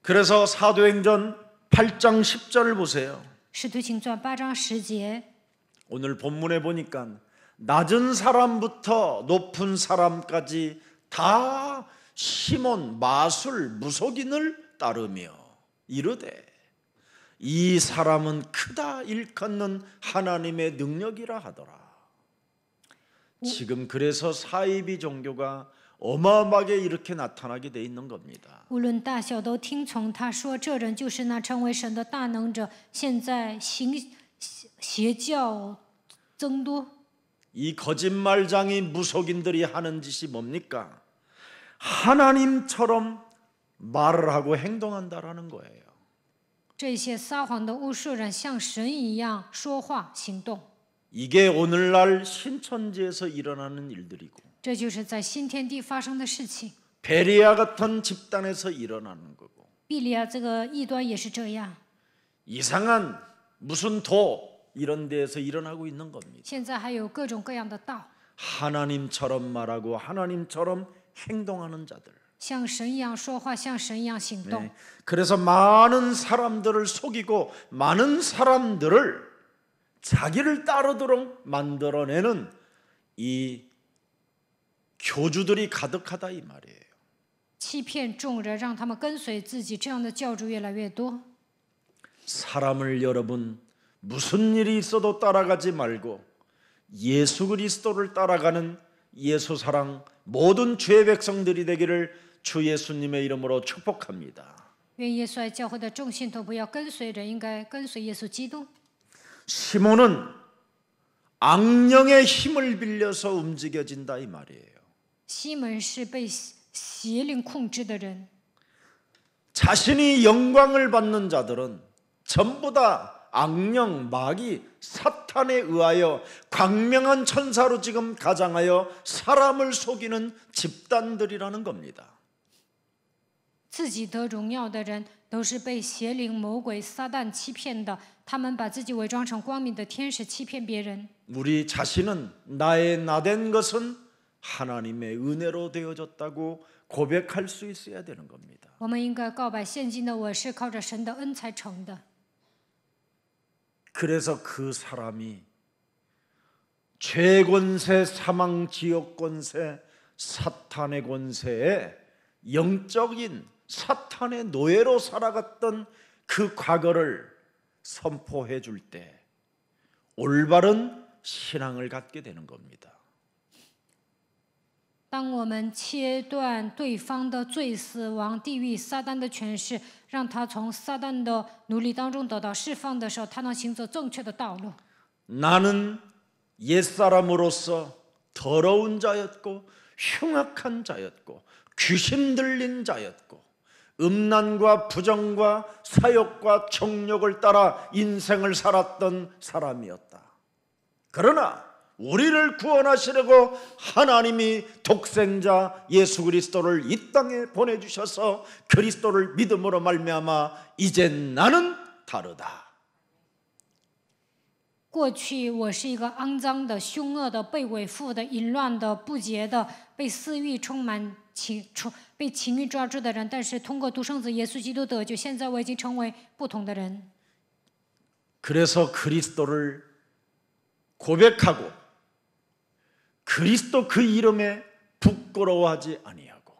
그래서 사도행전 8장 10절을 보세요. 使徒行传8章10节， 오늘 본문에 보니까 낮은 사람부터 높은 사람까지 다 시몬 마술 무속인을 따르며 이르되 이 사람은 크다 일컫는 하나님의 능력이라 하더라. 지금 그래서 사이비 종교가 어마어마하게 이렇게 나타나게 돼 있는 겁니다. 无论大小都听从他说，这人就是那成为神的大能者。现在邪教增多， 이 거짓말장이 무속인들이 하는 짓이 뭡니까? 하나님처럼 말을 하고 행동한다라는 거예요. 这些撒谎的巫术人像神一样说话行动。 이게 오늘날 신천지에서 일어나는 일들이고 这就是在新天地发生的事情。 베리아 같은 집단에서 일어나는 거고 比利亚这个异端也是这样， 이상한 무슨 도 이런 데에서 일어나고 있는 겁니다. 现在还有各种各样的道， 하나님처럼 말하고 하나님처럼 행동하는 자들. 像神一样说话，像神一样行动。 그래서 많은 사람들을 속이고 많은 사람들을 자기를 따르도록 만들어내는 이 교주들이 가득하다 이 말이에요. 欺骗众人，让他们跟随自己，这样的教主越来越多。 사람을 여러분 무슨 일이 있어도 따라가지 말고 예수 그리스도를 따라가는 예수 사랑 모든 주의 백성들이 되기를 주 예수님의 이름으로 축복합니다. 愿耶稣爱教会的众信徒不要跟随人，应该跟随耶稣基督。 시몬은 악령의 힘을 빌려서 움직여진다 이 말이에요. 西门是被邪灵控制的人， 자신이 영광을 받는 자들은 전부 다 악령, 마귀, 사탄에 의하여 광명한 천사로 지금 가장하여 사람을 속이는 집단들이라는 겁니다. 自己得荣耀的人都是被邪灵、魔鬼、撒旦欺骗的。他们把自己伪装成光明的天使，欺骗别人。 우리 자신은 나의 나된 것은 하나님의 은혜로 되어졌다고 고백할 수 있어야 되는 겁니다. 我们应该告白，现今的我是靠着神的恩才成的。 그래서 그 사람이 죄권세, 사망, 지옥 권세, 사탄의 권세에 영적인 사탄의 노예로 살아갔던 그 과거를 선포해 줄 때 올바른 신앙을 갖게 되는 겁니다. 当我们切断对方的罪、死亡、地狱、撒旦的权势，让他从撒旦的奴隶当中得到释放的时候，他能行走正确的道路。 나는 옛사람으로서 더러운 자였고 흉악한 자였고 귀신 들린 자였고 음란과 부정과 사욕과 정욕을 따라 인생을 살았던 사람이었다. 그러나 우리를 구원하시려고 하나님이 독생자 예수 그리스도를 이 땅에 보내주셔서 그리스도를 믿음으로 말미암아 이제 나는 다르다. 过去我是一个肮脏的、凶恶的、被伪妇的、淫乱的、不洁的、被私欲充满被情欲抓住的人，但是通过独生子耶稣基督得救，现在我已经成为不同的人。 그래서 그리스도를 고백하고 그리스도 그 이름에 부끄러워하지 아니하고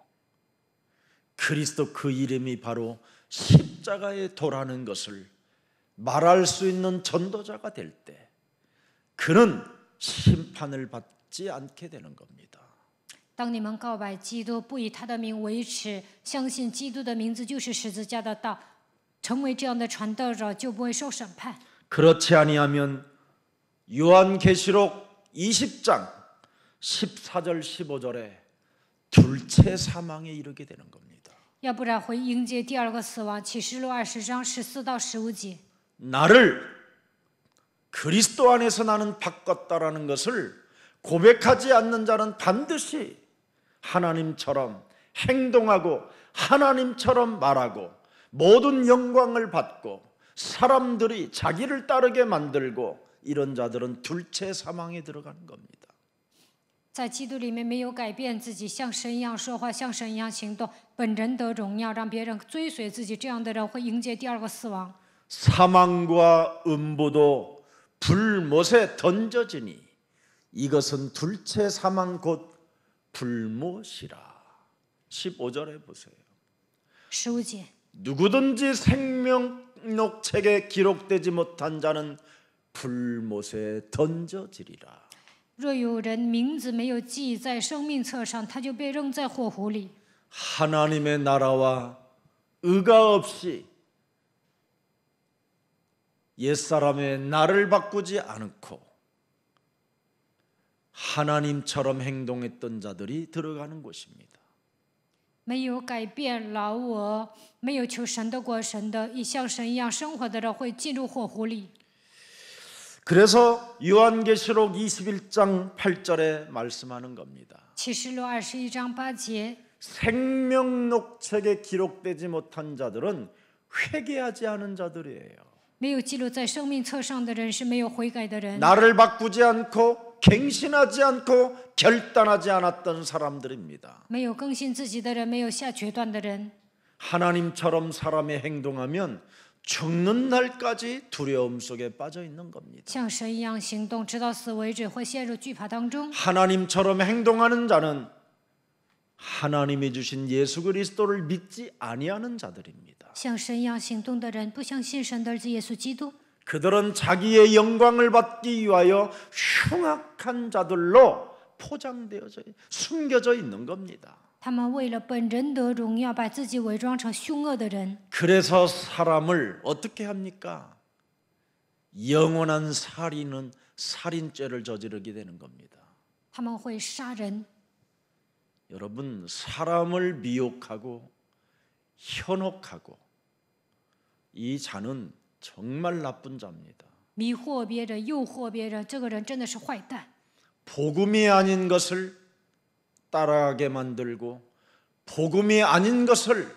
그리스도 그 이름이 바로 십자가의 도라는 것을 말할 수 있는 전도자가 될 때 그는 심판을 받지 않게 되는 겁니다. 当你们告白基督，不以他的名为耻，相信基督的名字就是十字架的道，成为这样的传道者，就不会受审判。 그렇지 아니하면 요한계시록 20장 14절 15절에 둘째 사망에 이르게 되는 겁니다. 要不然会迎接第二个死亡。启示录20章14到15节。 나를 그리스도 안에서 나는 바꿨다라는 것을 고백하지 않는 자는 반드시 하나님처럼 행동하고 하나님처럼 말하고 모든 영광을 받고 사람들이 자기를 따르게 만들고 이런 자들은 둘째 사망에 들어가는 겁니다. 在基督里面没有改变自己，像神一样说话，像神一样行动，本人得荣耀，让别人追随自己，这样的人会迎接第二个死亡。 사망과 음부도 불못에 던져지니 이것은 둘째 사망 곧 불못이라. 15절에 보세요. 15节， 누구든지 생명록책에 기록되지 못한 자는 불못에 던져지리라. 若有人名字没有记在生命册上，他就被扔在火湖里。 하나님의 나라와 의가 없이 옛사람의 나를 바꾸지 않고 하나님처럼 행동했던 자들이 들어가는 곳입니다. 没有改变老我，没有求神的国神的，以像神一样生活的人会进入火湖里。 그래서 요한계시록 21장 8절에 말씀하는 겁니다. 启示录21章8节， 생명록책에 기록되지 못한 자들은 회개하지 않은 자들이에요. 没有记录在生命册上的人是没有悔改的人。 나를 바꾸지 않고 갱신하지 않고 결단하지 않았던 사람들입니다. 没有更新自己的人，没有下决断的人。 하나님처럼 사람이 행동하면 죽는 날까지 두려움 속에 빠져 있는 겁니다. 像神一样行动，直到死为止，会陷入惧怕当中。 하나님처럼 행동하는 자는 하나님이 주신 예수 그리스도를 믿지 아니하는 자들입니다. 像神一样行动的人，不相信神的儿子耶稣基督。 그들은 자기의 영광을 받기 위하여 흉악한 자들로 포장되어져 숨겨져 있는 겁니다. 他们为了本人得荣耀，把自己伪装成凶恶的人。 그래서 사람을 어떻게 합니까? 영원한 살인은 살인죄를 저지르게 되는 겁니다. 他们会杀人。 여러분, 사람을 미혹하고 현혹하고 이 자는 정말 나쁜 자입니다. 迷惑别人，诱惑别人，这个人真的是坏蛋。 복음이 아닌 것을 따라하게 만들고 복음이 아닌 것을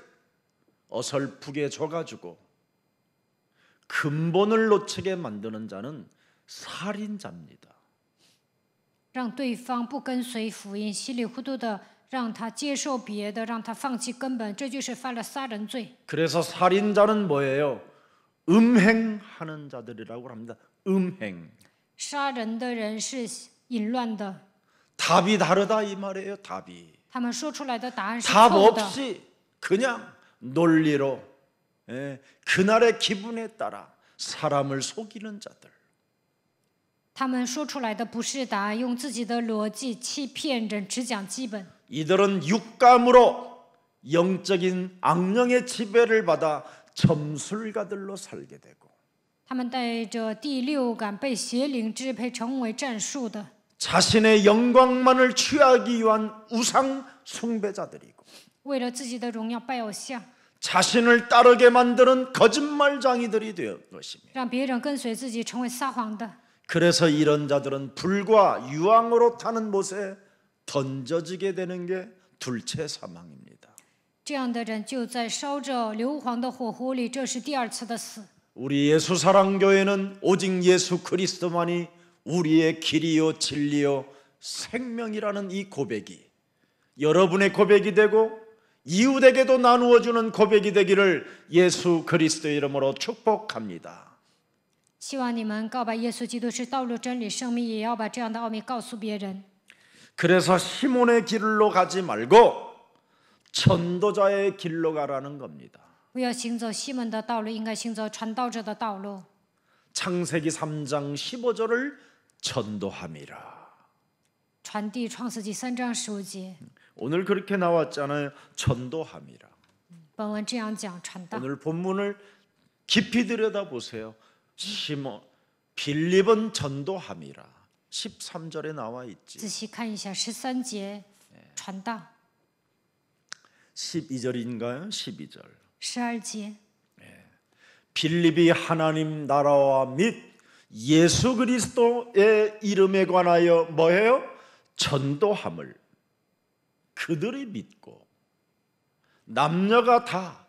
어설프게 줘가지고 근본을 놓치게 만드는 자는 살인자입니다. 让对方不跟随福音，稀里糊涂的让他接受别的，让他放弃根本，这就是犯了杀人罪。 그래서 살인자는 뭐예요? 음행하는 자들이라고 합니다. 음행. 杀人的人是淫乱的， 답이 다르다 이 말이에요. 답이. 他们说出来的答案是 답 错的。 없이 그냥 논리로 그날의 기분에 따라 사람을 속이는 자들. 他们说出来的不是答案，用自己的逻辑欺骗人，只讲基本。 이들은 육감으로 영적인 악령의 지배를 받아 점술가들로 살게 되고 他们带着第六感被邪灵支配，成为战术的。 자신의 영광만을 취하기 위한 우상 숭배자들이고 为了自己的荣耀拜偶像， 자신을 따르게 만드는 거짓말장이들이 되어 것입니다. 让别人跟随自己，成为撒谎的。 그래서 이런 자들은 불과 유황으로 타는 못에 던져지게 되는 게 둘째 사망입니다. 这样的人就在烧着硫磺的火湖里，这是第二次的死。 우리 예수사랑교회는 오직 예수 그리스도만이 우리의 길이요 진리요 생명이라는 이 고백이 여러분의 고백이 되고 이웃에게도 나누어주는 고백이 되기를 예수 그리스도의 이름으로 축복합니다. 希望你们告白耶稣基督是道路、真理、生命，也要把这样的奥秘告诉别人。 그래서 시몬의 길로 가지 말고 전도자의 길로 가라는 겁니다. 不要行走西门的道路，应该行走传道者的道路。 창세기 3장 15절을 전도함이라. 传递创世纪3章15节。 오늘 그렇게 나왔잖아요. 전도함이라. 本文这样讲传道。 오늘 본문을 깊이 들여다보세요. 빌립은 전도함이라. 13절에 나와 있지. 仔细看一下13节，传道。 12절인가요? 12절. 12节， 빌립이 하나님 나라와 및 예수 그리스도의 이름에 관하여 뭐해요? 전도함을 그들이 믿고 남녀가 다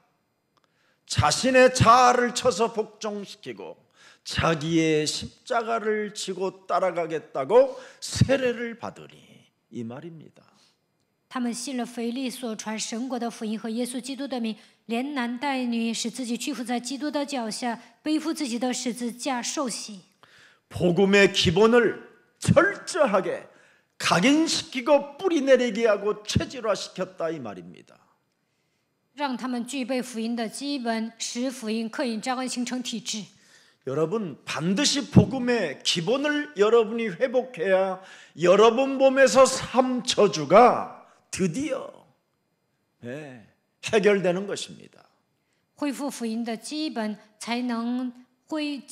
자신의 자아를 쳐서 복종시키고 자기의 십자가를 지고 따라가겠다고 세례를 받으니 이 말입니다. 他们信了腓力所传神国的福音和耶稣基督的名，连男带女，使自己屈服在基督的脚下，背负自己的十字架受洗。 복음의 기본을 철저하게 각인시키고 뿌리내리게 하고 체질화시켰다 이 말입니다. 让他们具备福音的基本，使福音刻印扎根形成体制。 여러분 반드시 복음의 기본을 여러분이 회복해야 여러분 몸에서 삶 저주가 드디어 해결되는 것입니다. 恢复福音的基本，才能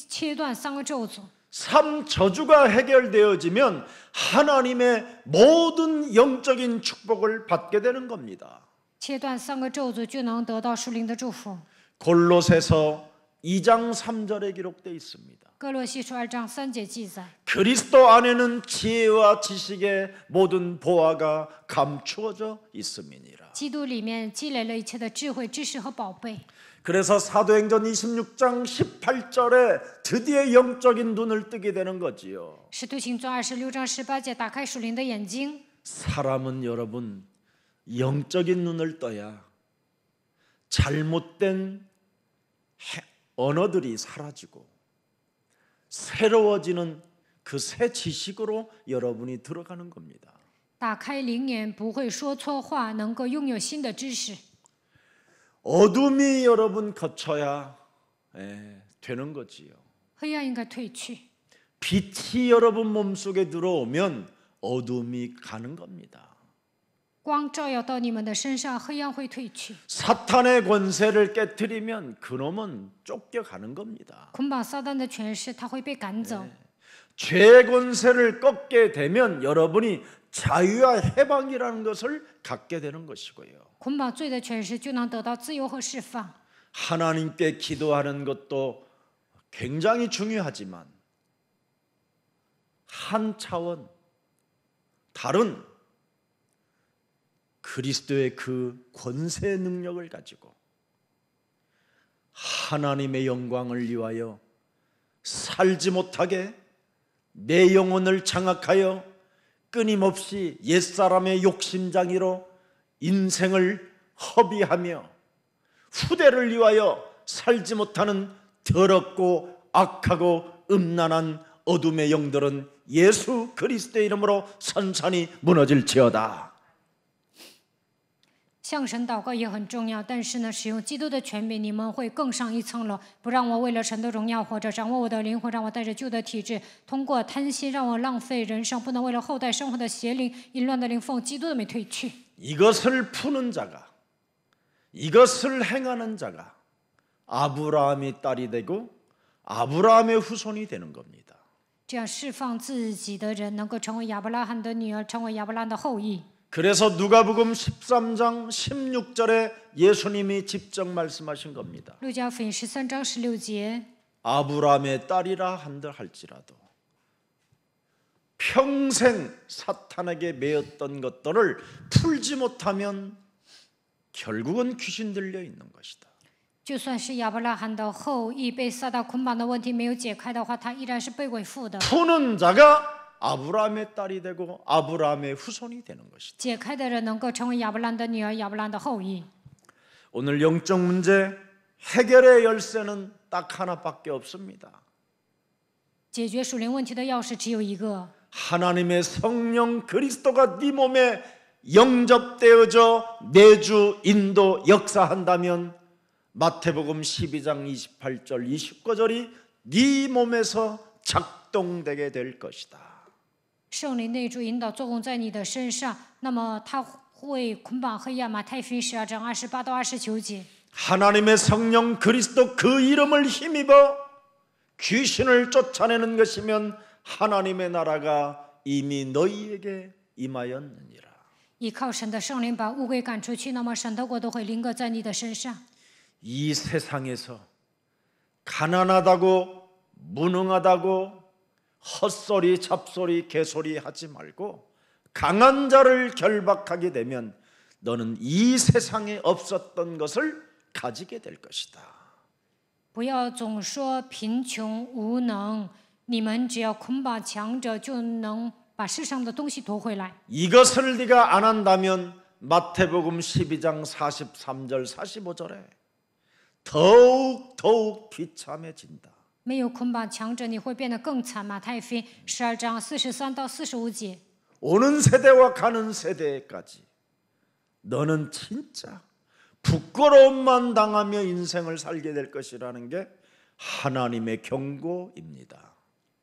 切断3个咒诅。 삶 저주가 해결되어지면 하나님의 모든 영적인 축복을 받게 되는 겁니다. 切断3个咒诅，就能得到属灵的祝福。 골로새서 2장 3절에 기록되어 있습니다. 哥罗西书2章3节记载， 그리스도 안에는 지혜와 지식의 모든 보화가 감추어져 있음이니라. 基督里面积累了一切的智慧、知识和宝贝。 그래서 사도행전 26장 18절에 드디어 영적인 눈을 뜨게 되는 거지요. 使徒行传26章18节打开属灵的眼睛。 사람은 여러분 영적인 눈을 떠야 잘못된 언어들이 사라지고 새로워지는 그 새 지식으로 여러분이 들어가는 겁니다. 打开灵眼，不会说错话，能够拥有新的知识。 어둠이 여러분 거쳐야 되는 거지요. 黑暗应该退去， 빛이 여러분 몸속에 들어오면 어둠이 가는 겁니다. 光照耀到你们的身上，黑暗会退去。 사탄의 권세를 깨트리면 그놈은 쫓겨가는 겁니다. 捆绑撒旦的权势，他会被赶走。 죄의 권세를 꺾게 되면 여러분이 자유와 해방이라는 것을 갖게 되는 것이고요. 捆绑罪的权势，就能得到自由和释放。 하나님께 기도하는 것도 굉장히 중요하지만 한 차원 다른 그리스도의 그 권세 능력을 가지고 하나님의 영광을 위하여 살지 못하게 내 영혼을 장악하여 끊임없이 옛사람의 욕심장애로 인생을 허비하며 후대를 위하여 살지 못하는 더럽고 악하고 음란한 어둠의 영들은 예수 그리스도의 이름으로 선산이 무너질지어다. 向神祷告也很重要，但是呢，使用基督的权柄，你们会更上一层楼。不让我为了神的荣耀活着，掌握我的灵魂，让我带着旧的体质，通過贪心让我浪费人生，不能为了后代生活的邪灵、淫乱的灵奉基督的名退去。 이것을 푸는 자가, 이것을 행하는 자가 아브라함의 딸이 되고 아브라함의 후손이 되는 겁니다. 这样释放自己的人，能够成为亚伯拉罕的女儿，成为亚伯拉罕的后裔。 그래서 누가복음 13장 16절에 예수님이 직접 말씀하신 겁니다. 路加福音13章16节， 아브라함의 딸이라 한들 할지라도 평생 사탄에게 매였던 것들을 풀지 못하면 결국은 귀신 들려 있는 것이다. 就算是亚伯拉罕的后裔，被撒旦捆绑的问题没有解开的话，他依然是被鬼附的。 푸는 자가 아브라함의 딸이 되고 아브라함의 후손이 되는 것이다. 解开的人能够成为亚伯兰的女儿，亚伯兰的后裔。 오늘 영적 문제 해결의 열쇠는 딱 하나밖에 없습니다. 解决属灵问题的钥匙只有一个， 하나님의 성령 그리스도가 네 몸에 영접되어져 내주 인도 역사한다면 마태복음 12장 28절 29절이 네 몸에서 작동되게 될 것이다. 圣灵内住引导作用在你的身上，那么他会捆绑黑暗。马太福音12章28到29节。 하나님의 성령 그리스도 그 이름을 힘입어 귀신을 쫓아내는 것이면 하나님의 나라가 이미 너희에게 임하였느니라. 依靠神的圣灵把污鬼赶出去，那么神的国都会临格在你的身上。 이 세상에서 가난하다고 무능하다고 헛소리 잡소리 개소리 하지 말고 강한 자를 결박하게 되면 너는 이 세상에 없었던 것을 가지게 될 것이다. 不要总说贫穷无能，你们只要捆绑强者，就能把世上的东西夺回来。 이것을 네가 안 한다면 마태복음 12장 43절 45절에 더욱 비참해진다. 没有捆绑强者，你会变得更惨。马太福音12章43到45节。 오는 세대와 가는 세대까지 너는 진짜 부끄러움만 당하며 인생을 살게 될 것이라는 게 하나님의 경고입니다.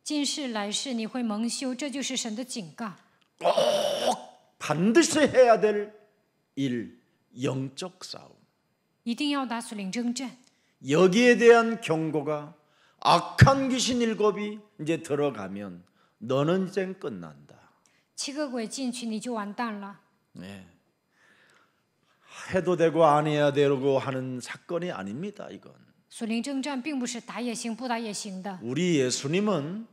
今世来世你会蒙羞，这就是神的警告。 반드시 해야 될 일, 영적 싸움. 一定要打属灵征战。 여기에 대한 경고가 악한 귀신 7이 이제 들어가면 너는 이제 끝난다. 7个鬼进去，你就完蛋了。 네. 해도 되고 안 해야 되고 하는 사건이 아닙니다. 이건 属灵征战并不是打也行，不打也行的。 우리 예수님은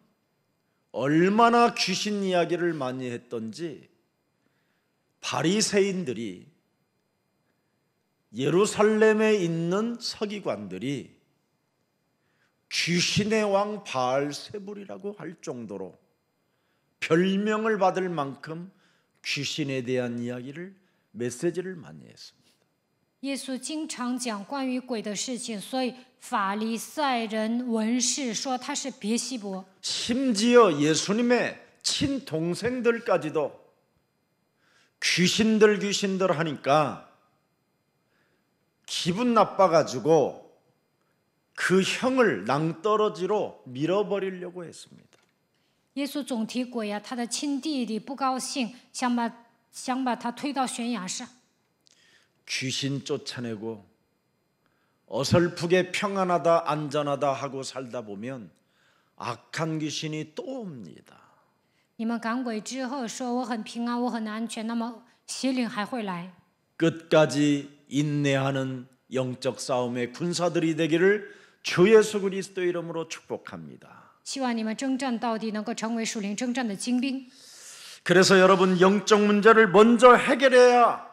얼마나 귀신 이야기를 많이 했던지 바리새인들이 예루살렘에 있는 서기관들이 귀신의 왕 바알세불이라고 할 정도로 별명을 받을 만큼 귀신에 대한 이야기를 메시지를 많이 했습니다. 耶稣经常讲关于鬼的事情，所以法利赛人文士说他是别西伯。 심지어 예수님의 친동생들까지도 귀신들 하니까 기분 나빠가지고 그 형을 낭떠러지로 밀어버리려고 했습니다. 耶稣总提鬼啊，他的亲弟弟不高兴，想把他推到悬崖上。 귀신 쫓아내고 어설프게 평안하다 안전하다 하고 살다 보면 악한 귀신이 또 옵니다. 你们赶鬼之后说我很平安，我很安全，那么邪灵还会来。 끝까지 인내하는 영적 싸움의 군사들이 되기를 주 예수 그리스도 이름으로 축복합니다. 希望你们征战到底，能够成为属灵征战的精兵。 그래서 여러분 영적 문제를 먼저 해결해야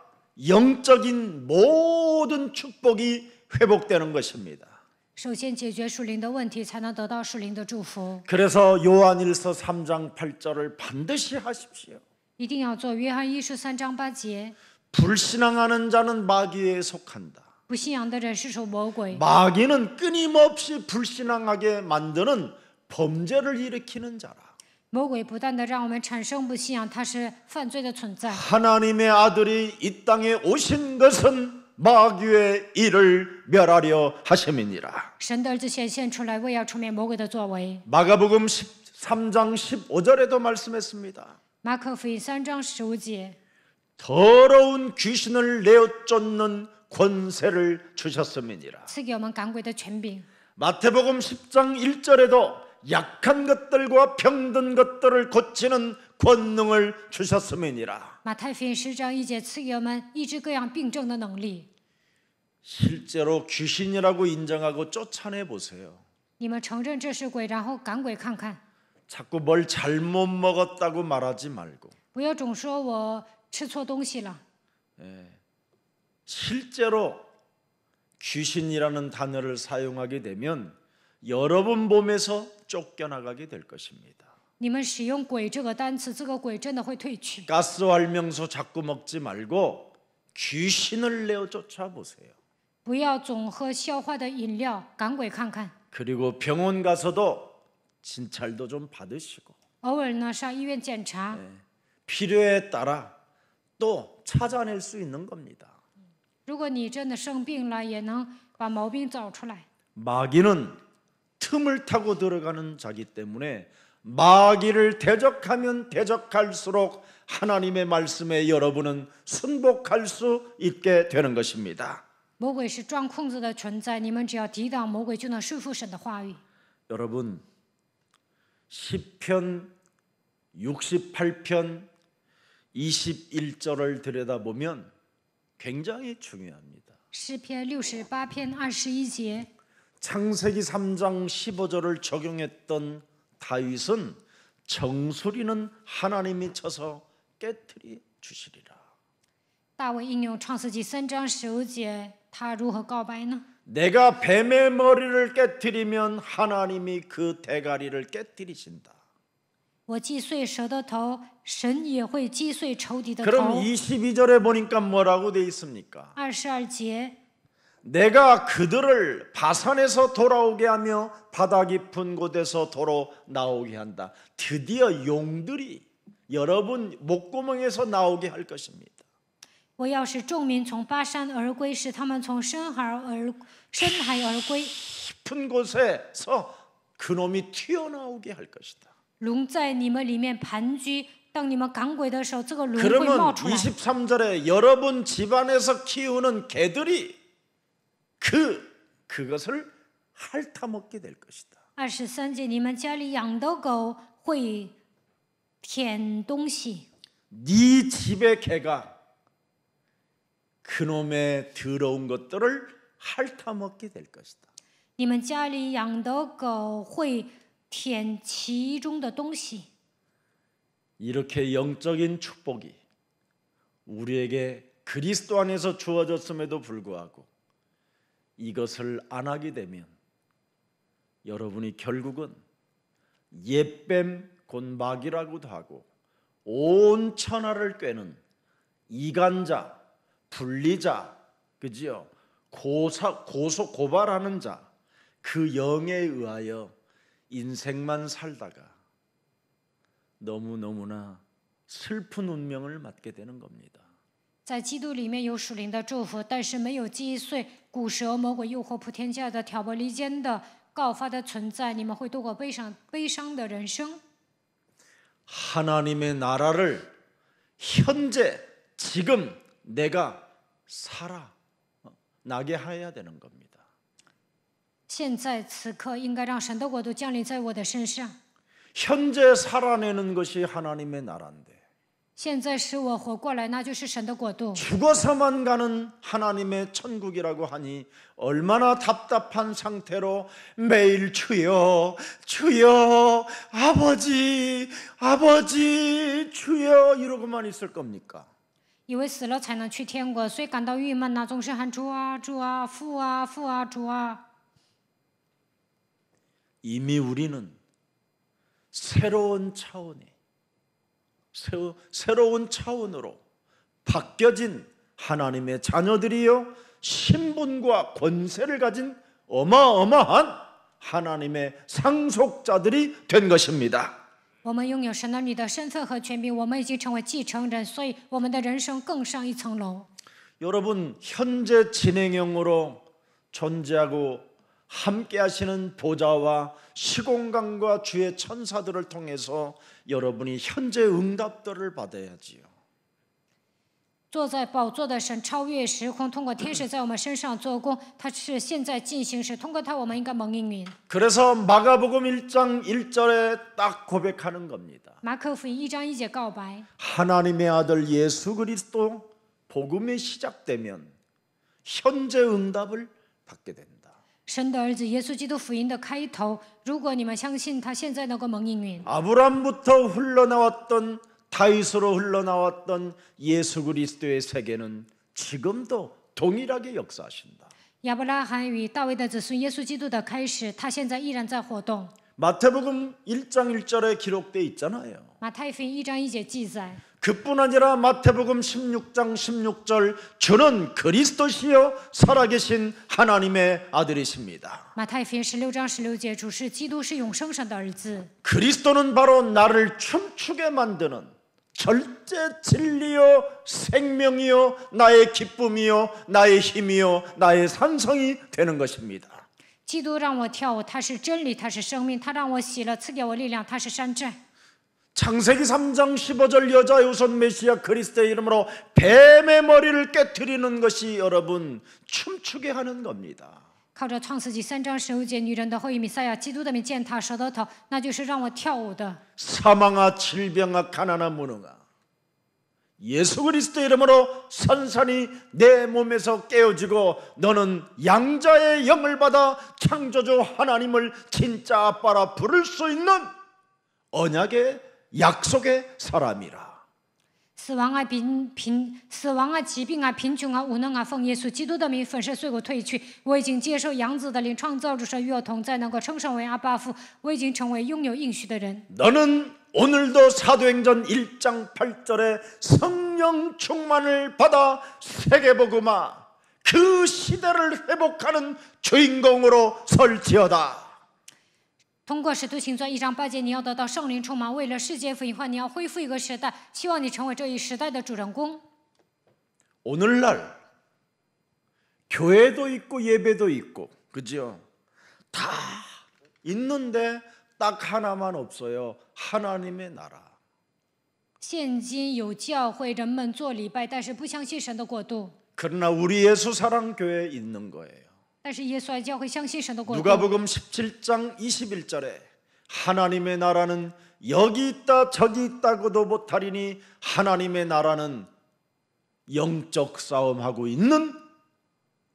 영적인 모든 축복이 회복되는 것입니다. 首先解决属灵的问题，才能得到属灵的祝福。 그래서 요한일서 3장 8절을 반드시 하십시오. 一定要做约翰一书3章8节。 불신앙하는 자는 마귀에 속한다. 不信仰的人是属魔鬼， 마귀는 끊임없이 불신앙하게 만드는 범죄를 일으키는 자라. 魔鬼不断的让我们产生不信仰，它是犯罪的存在。 하나님의 아들이 이 땅에 오신 것은 마귀의 일을 멸하려 하심이니라. 神的儿子显现出来，为要除灭魔鬼的作为。 마가복음 13장 15절에도 말씀했습니다. 马可福音3章15节， 더러운 귀신을 내어 쫓는 권세를 주셨음이니라. 赐给我们赶鬼的权柄。 마태복음 10장 1절에도 약한 것들과 병든 것들을 고치는 권능을 주셨음이니라. 马太福音10章1节，赐给我们医治各样病症的能力。 실제로 귀신이라고 인정하고 쫓아내 보세요. 你们承认这是鬼，然后赶鬼看看， 자꾸 뭘 잘못 먹었다고 말하지 말고 不要总说我吃错东西了。 실제로 귀신이라는 단어를 사용하게 되면 여러분 몸에서 쫓겨나가게 될 것입니다. 你们使用鬼这个单词，这个鬼真的会退去。 가스활명수 자꾸 먹지 말고 귀신을 내어 쫓아보세요. 不要总喝消化的饮料，赶鬼看看。 그리고 병원 가서도 진찰도 좀 받으시고 偶尔呢上医院检查， 필요에 따라 또 찾아낼 수 있는 겁니다. 如果你真的生病了，也能把毛病找出来。 마귀는 틈을 타고 들어가는 자기 때문에 마귀를 대적하면 대적할수록 하나님의 말씀에 여러분은 승복할 수 있게 되는 것입니다. 魔鬼是钻空子的存在，你们只要抵挡魔鬼，就能顺服神的话语。 여러분, 시편 68편 21절을 들여다보면 굉장히 중요합니다. 诗篇68篇21节， 창세기 3장 15절을 적용했던 다윗은 정수리는 하나님이 쳐서 깨트려 주시리라. 大卫应用创世纪3章15节，他如何告白呢？ 내가 뱀의 머리를 깨트리면 하나님이 그 대가리를 깨트리신다. 我击碎蛇的头，神也会击碎仇敌的 그럼 头。 22절에 보니까 뭐라고 돼 있습니까? 22节， 내가 그들을 바산에서 돌아오게 하며 바다 깊은 곳에서 도로 나오게 한다. 드디어 용들이 여러분 목구멍에서 나오게 할 것입니다. 我要使众民从巴山而归，使他们从深海而归。 깊은 곳에서 그놈이 튀어나오게 할 것이다. 龙在你们里面盘踞，当你们赶鬼的时候，这个龙会冒 그러면 出来。 23절에 여러분 집안에서 키우는 개들이 그것을 핥아먹게 될 것이다. 23节，你们家里养的狗会舔东西， 네 집의 개가 그놈의 더러운 것들을 핥아먹게 될 것이다. 你们家里养的狗会舔其中的东西。 이렇게 영적인 축복이 우리에게 그리스도 안에서 주어졌음에도 불구하고 이것을 안 하게 되면 여러분이 결국은 옛뱀 곧 마귀라고도 하고 온 천하를 꿰는 이간자, 분리자, 그지요? 고발하는 자, 그 영에 의하여 인생만 살다가 너무너무나 슬픈 운명을 맞게 되는 겁니다. 在基督里面有属灵的祝福，但是没有击碎古蛇、魔鬼、诱惑、普天下的挑拨离间的告发的存在，你们会度过悲伤的人生。 하나님의 나라를 현재 지금 내가 살아나게 해야 되는 겁니다. 现在此刻应该让神的国度降临在我的身上。 현재 살아내는 것이 하나님의 나라인데 现在使我活过来，那就是神的国度。 죽어서만 가는 하나님의 천국이라고 하니 얼마나 답답한 상태로 매일 주여 주여 아버지 아버지 주여 이러고만 있을 겁니까? 以为死了才能去天国，所以感到郁闷呐，总是喊主啊主啊父啊父啊主啊。 이미 우리는 새로운 차원으로 바뀌어진 하나님의 자녀들이요 신분과 권세를 가진 어마어마한 하나님의 상속자들이 된 것입니다. 我们拥有神儿女的身份和权柄，我们已经成为继承人，所以我们的人生更上一层楼。 여러분 현재 진행형으로 존재하고 함께 하시는 보좌와 시공간과 주의 천사들을 통해서 여러분이 현재 응답들을 받아야지요. 坐在宝座的神超越时空，通过天使在我们身上做工，他是现在进行时，通过他我们应该蒙应允。 그래서 마가복음 1장 1절에 딱 고백하는 겁니다. 马可福音1章1节告白， 하나님의 아들 예수 그리스도 복음이 시작되면 현재 응답을 받게 된다. 神的儿子耶稣基督福音的开头，如果你们相信他现在能够蒙应允， 아브람부터 흘러나왔던 다윗으로 흘러나왔던 예수 그리스도의 세계는 지금도 동일하게 역사하신다. 亚伯拉罕与大卫的子孙耶稣基督的开始，他现在依然在活动。 마태복음 1장 1절에 기록되어 있잖아요. 马太福音1章1节记载， 그뿐 아니라 마태복음 16장 16절 주는 그리스도시요 살아계신 하나님의 아들이십니다. 马太福音16章16节，主是基督，是永生神的儿子。 그리스도는 바로 나를 춤추게 만드는 절대 진리요 생명이요 나의 기쁨이요 나의 힘이요 나의 산성이 되는 것입니다. 基督让我跳舞，他是真理，他是生命，他让我喜乐，赐给我力量，他是山寨。 창세기 3장 15절 여자의 우선 메시아 그리스도의 이름으로 뱀의 머리를 깨트리는 것이 여러분 춤추게 하는 겁니다. 靠着创世纪3章15节，女人的后裔弥赛亚，基督的名践踏蛇的头，那就是让我跳舞的。 사망아 질병아 가난아 무능아 예수 그리스도 이름으로 산산이 내 몸에서 깨어지고 너는 양자의 영을 받아 창조주 하나님을 진짜 아빠라 부를 수 있는 언약의 약속의 사람이라. 死亡啊，死亡啊，疾病啊，贫穷啊，无能啊，奉耶稣基督的名粉饰碎骨退去。我已经接受养子的灵，创造主神与我同在，能够称上为阿爸父。我已经成为拥有应许的人。 너는 오늘도 사도행전 1장 8절에 성령 충만을 받아 세계복음화 그 시대를 회복하는 주인공으로 설지어다. 通过使徒行传1章8节，你要得到圣灵充满，为了世界福音化，你要恢复一个时代，希望你成为这一时代的主人公。 오늘날 교회도 있고 예배도 있고 그죠? 다 있는데 딱 하나만 없어요. 하나님의 나라. 现今有教会，人们做礼拜，但是不相信神的国度。 그러나 우리 예수 사랑 교회에 있는 거예요. 但是耶稣爱教会相信神的国度。 누가복음 17장 21절에 하나님의 나라는 여기 있다 저기 있다고도 못하리니 하나님의 나라는 영적 싸움하고 있는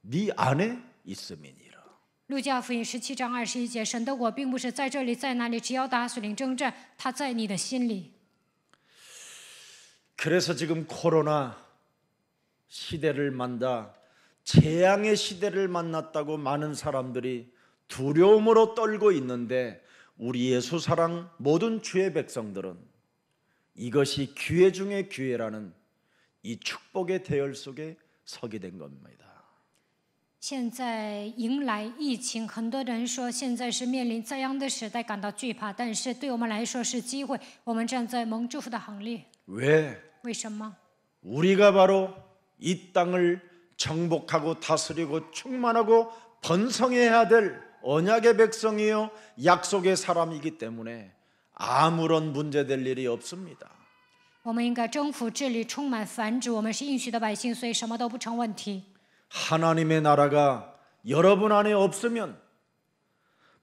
네 안에 있음이니라. 路加福音17章21节，神的国并不是在这里在那里，只要打属灵征战，它在你的心里。 그래서 지금 코로나 시대를 만나 재앙의 시대를 만났다고 많은 사람들이 두려움으로 떨고 있는데 우리 예수 사랑 모든 주의 백성들은 이것이 기회 중의 기회라는 이 축복의 대열 속에 서게 된 겁니다. 现在迎来疫情，很多人说现在是面临灾殃的时代，感到惧怕，但是对我们来说是机会。我们站在蒙祝福的行列。 왜? 为什么？ 우리가 바로 이 땅을 정복하고 다스리고 충만하고 번성해야 될 언약의 백성이요 약속의 사람이기 때문에 아무런 문제될 일이 없습니다. 我们应该征服治理，充满繁殖。我们是应许的百姓，所以什么都不成问题。 하나님의 나라가 여러분 안에 없으면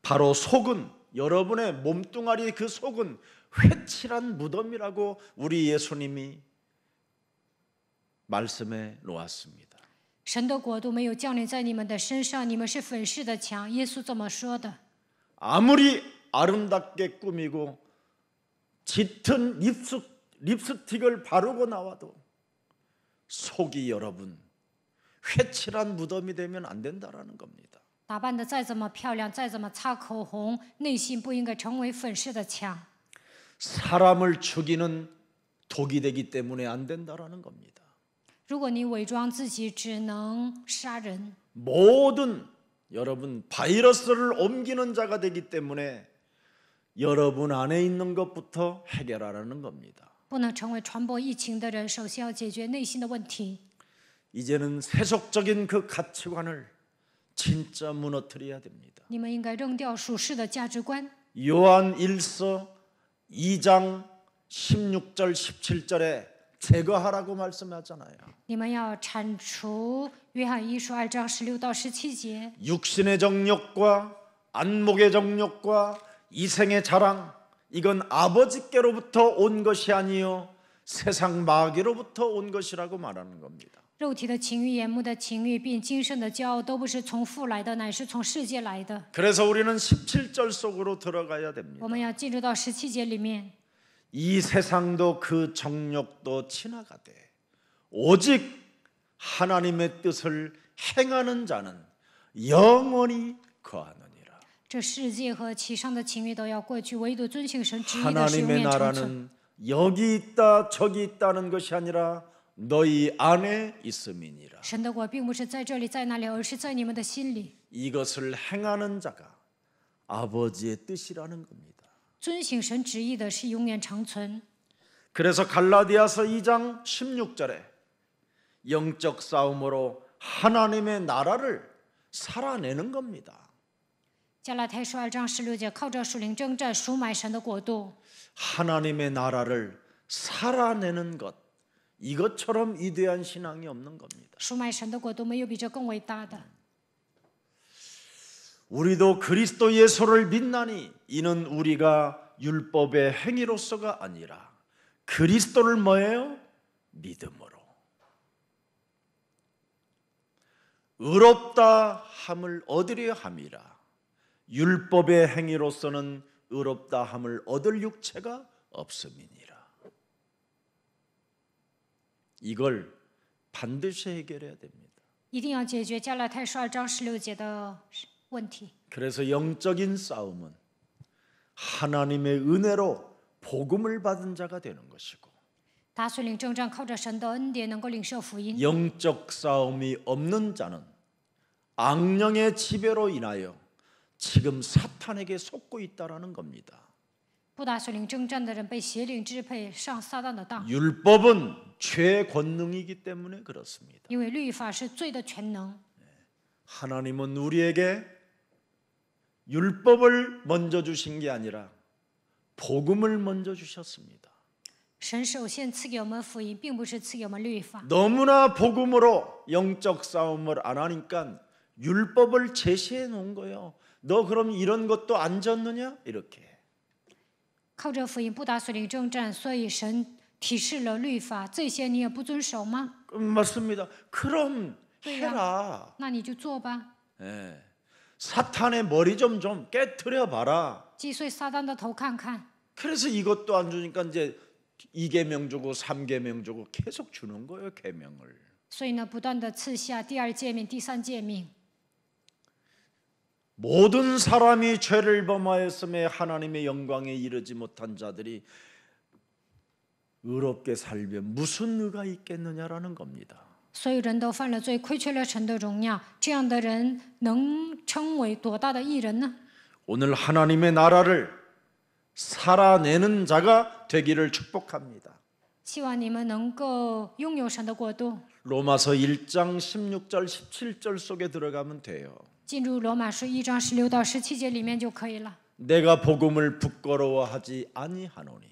바로 속은 여러분의 몸뚱아리 그 속은 회칠한 무덤이라고 우리 예수님이 말씀해 놓았습니다. 神的国度没有降临在你们的身上，你们是粉饰的墙。耶稣这么说的。 아무리 아름답게 꾸미고 짙은 립스틱을 바르고 나와도 속이 여러분 회칠한 무덤이 되면 안 된다라는 겁니다. 打扮的再怎么漂亮，再怎么擦口红，内心不应该成为粉饰的墙。 사람을 죽이는 독이 되기 때문에 안 된다라는 겁니다. 如果你伪装自己，只能杀人。 모든 여러분 바이러스를 옮기는 자가 되기 때문에 여러분 안에 있는 것부터 해결하라는 겁니다. 不能成为传播疫情的人，首先要解决内心的问题。 이제는 세속적인 그 가치관을 진짜 무너뜨려야 됩니다. 你们应该扔掉属世的价值观。 요한 1서 2장 16절 17절에 제거하라고 말씀하잖아요. 你们要铲除约翰一书2章16到17节。 육신의 정욕과 안목의 정욕과 이생의 자랑 이건 아버지께로부터 온 것이 아니요 세상 마귀로부터 온 것이라고 말하는 겁니다. 肉体的情欲、眼目的情欲，并今生的骄傲，都不是从父来的，乃是从世界来的。 그래서 우리는 17절 속으로 들어가야 됩니다. 我们要进入到17节里面。 이 세상도 그 정욕도 지나가되 오직 하나님의 뜻을 행하는 자는 영원히 거하느니라. 这世界和其上的情欲都要过去，唯独遵行神旨意的是永 하나님의 远长存。 나라는 여기 있다 저기 있다는 것이 아니라 너희 안에 있음이니라. 神的国并不是在这里在那里，而是在你们的心里。 이것을 행하는 자가 아버지의 뜻이라는 겁니다. 遵行神旨意的是永远长存。 그래서 갈라디아서 2장 16절에 영적 싸움으로 하나님의 나라를 살아내는 겁니다. 加拉太书2章16节，靠着属灵征战赎买神的国度， 하나님의 나라를 살아내는 것, 이것처럼 위대한 신앙이 없는 겁니다. 赎买神的国度没有比这更伟大的。 우리도 그리스도 예수를 믿나니 이는 우리가 율법의 행위로서가 아니라 그리스도를 뭐예요? 믿음으로. 의롭다 함을 얻으려 함이라. 율법의 행위로서는 의롭다 함을 얻을 육체가 없음이니라. 이걸 반드시 해결해야 됩니다. 一定要解决加拉太书2章16节的问题。 그래서 영적인 싸움은 하나님의 은혜로 복음을 받은 자가 되는 것이고 打属灵征战靠着神的恩典能够领受福音。 영적 싸움이 없는 자는 악령의 지배로 인하여 지금 사탄에게 속고 있다라는 겁니다. 不打属灵征战的人被邪灵支配，上撒旦的当。 율법은 죄의 권능이기 때문에 그렇습니다. 因为律法是罪的全能， 하나님은 우리에게 율법을 먼저 주신 게 아니라 복음을 먼저 주셨습니다. 神首先赐给我们福音，并不是赐给我们律法。 너무나 복음으로 영적 싸움을 안 하니까 율법을 제시해 놓은 거예요. 너 그럼 이런 것도 안 졌느냐? 이렇게. 靠着福音不打属灵征战，所以神提示了律法，这些你也不遵守吗？ 맞습니다. 그럼 해라. 那你就做吧， 예. 사탄의 머리 좀 깨트려 봐라. 击碎撒旦的头看看。 그래서 이것도 안 주니까 이제 2계명 주고 3계명 주고 계속 주는 거예요, 계명을. 所以呢，不断的赐下第2诫命、第3诫命。 모든 사람이 죄를 범하였음에 하나님의 영광에 이르지 못한 자들이 의롭게 살면 무슨 의가 있겠느냐라는 겁니다. 所有人都犯了罪，亏缺了神的荣耀，这样的人能称为多大的义人呢？ 오늘 하나님의 나라를 살아내는 자가 되기를 축복합니다. 希望你们能够拥有神的国度。 로마서 1장 16절 17절 속에 들어가면 돼요. 进入罗马书1章16到17节里面就可以了。 내가 복음을 부끄러워하지 아니하노니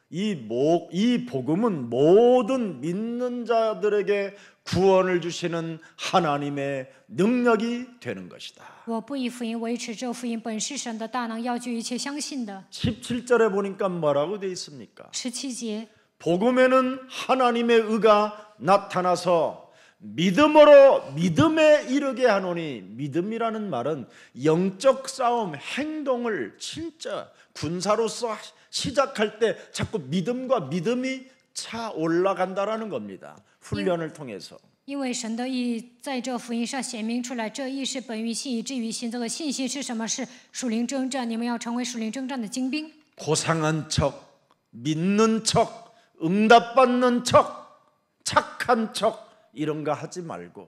이 복음은 모든 믿는 자들에게 구원을 주시는 하나님의 능력이 되는 것이다. 我不以福音为耻，这福音本是神的大能，要救一切相信的。 17절에 보니까 뭐라고 돼 있습니까? 17节， 복음에는 하나님의 의가 나타나서 믿음으로 믿음에 이르게 하노니 믿음이라는 말은 영적 싸움 행동을 진짜 군사로서 시작할 때 자꾸 믿음과 믿음이 차 올라간다라는 겁니다. 훈련을 통해서. 因为神的意在这福音上显明出来，这意是本于信，以至于信。这个信心是什么？是属灵征战。你们要成为属灵征战的精兵。 고상한 척, 믿는 척, 응답받는 척, 착한 척 이런 거 하지 말고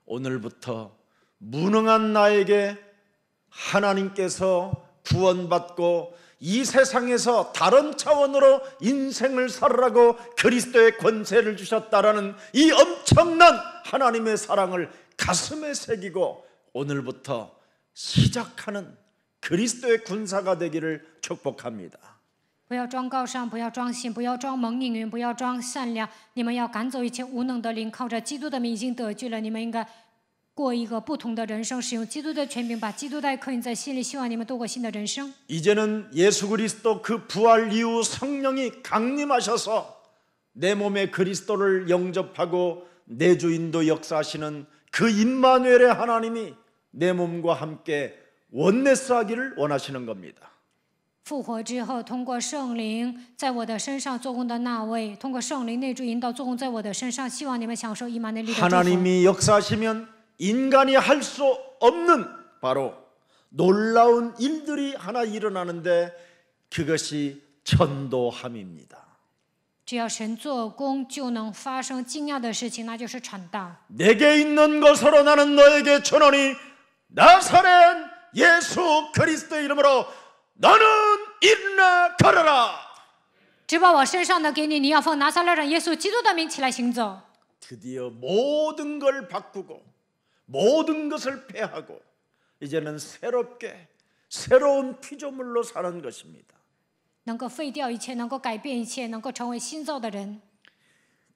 오늘부터 무능한 나에게 하나님께서 구원받고 이 세상에서 다른 차원으로 인생을 살으라고 그리스도의 권세를 주셨다라는 이 엄청난 하나님의 사랑을 가슴에 새기고 오늘부터 시작하는 그리스도의 군사가 되기를 축복합니다. 不要装高尚，不要装信，不要装蒙应允，不要装善良。你们要赶走一切无能的灵，靠着基督的名已经得救了。你们应该过一个不同的人生，使用基督的权柄，把基督带刻印在心里。希望你们度过新的人生。 이제는 예수 그리스도 그 부활 이후 성령이 강림하셔서 내 몸에 그리스도를 영접하고 내 주인도 역사하시는 그 임마누엘의 하나님이 내 몸과 함께 원내스하기를 원하시는 겁니다. 复活之后，通过圣灵在我的身上做工的那位，通过圣灵内住引导做工在我的身上。希望你们享受以马内利的祝福。 하나님이 역사하시면 인간이 할 수 없는 바로 놀라운 일들이 하나 일어나는데 그것이 전도함입니다. 只要神做工，就能发生惊讶的事情，那就是传道。 내게 있는 것으로 나는 너에게 전하니 나사렛 예수 그리스도의 이름으로 너는 일어나 걸어라. 只把我身上的给你，你要奉拿撒勒人耶稣基督的名起来行走。 드디어 모든 걸 바꾸고 모든 것을 패하고 이제는 새롭게 새로운 피조물로 사는 것입니다. 能够废掉一切，能够改变一切，能够成为新造的人。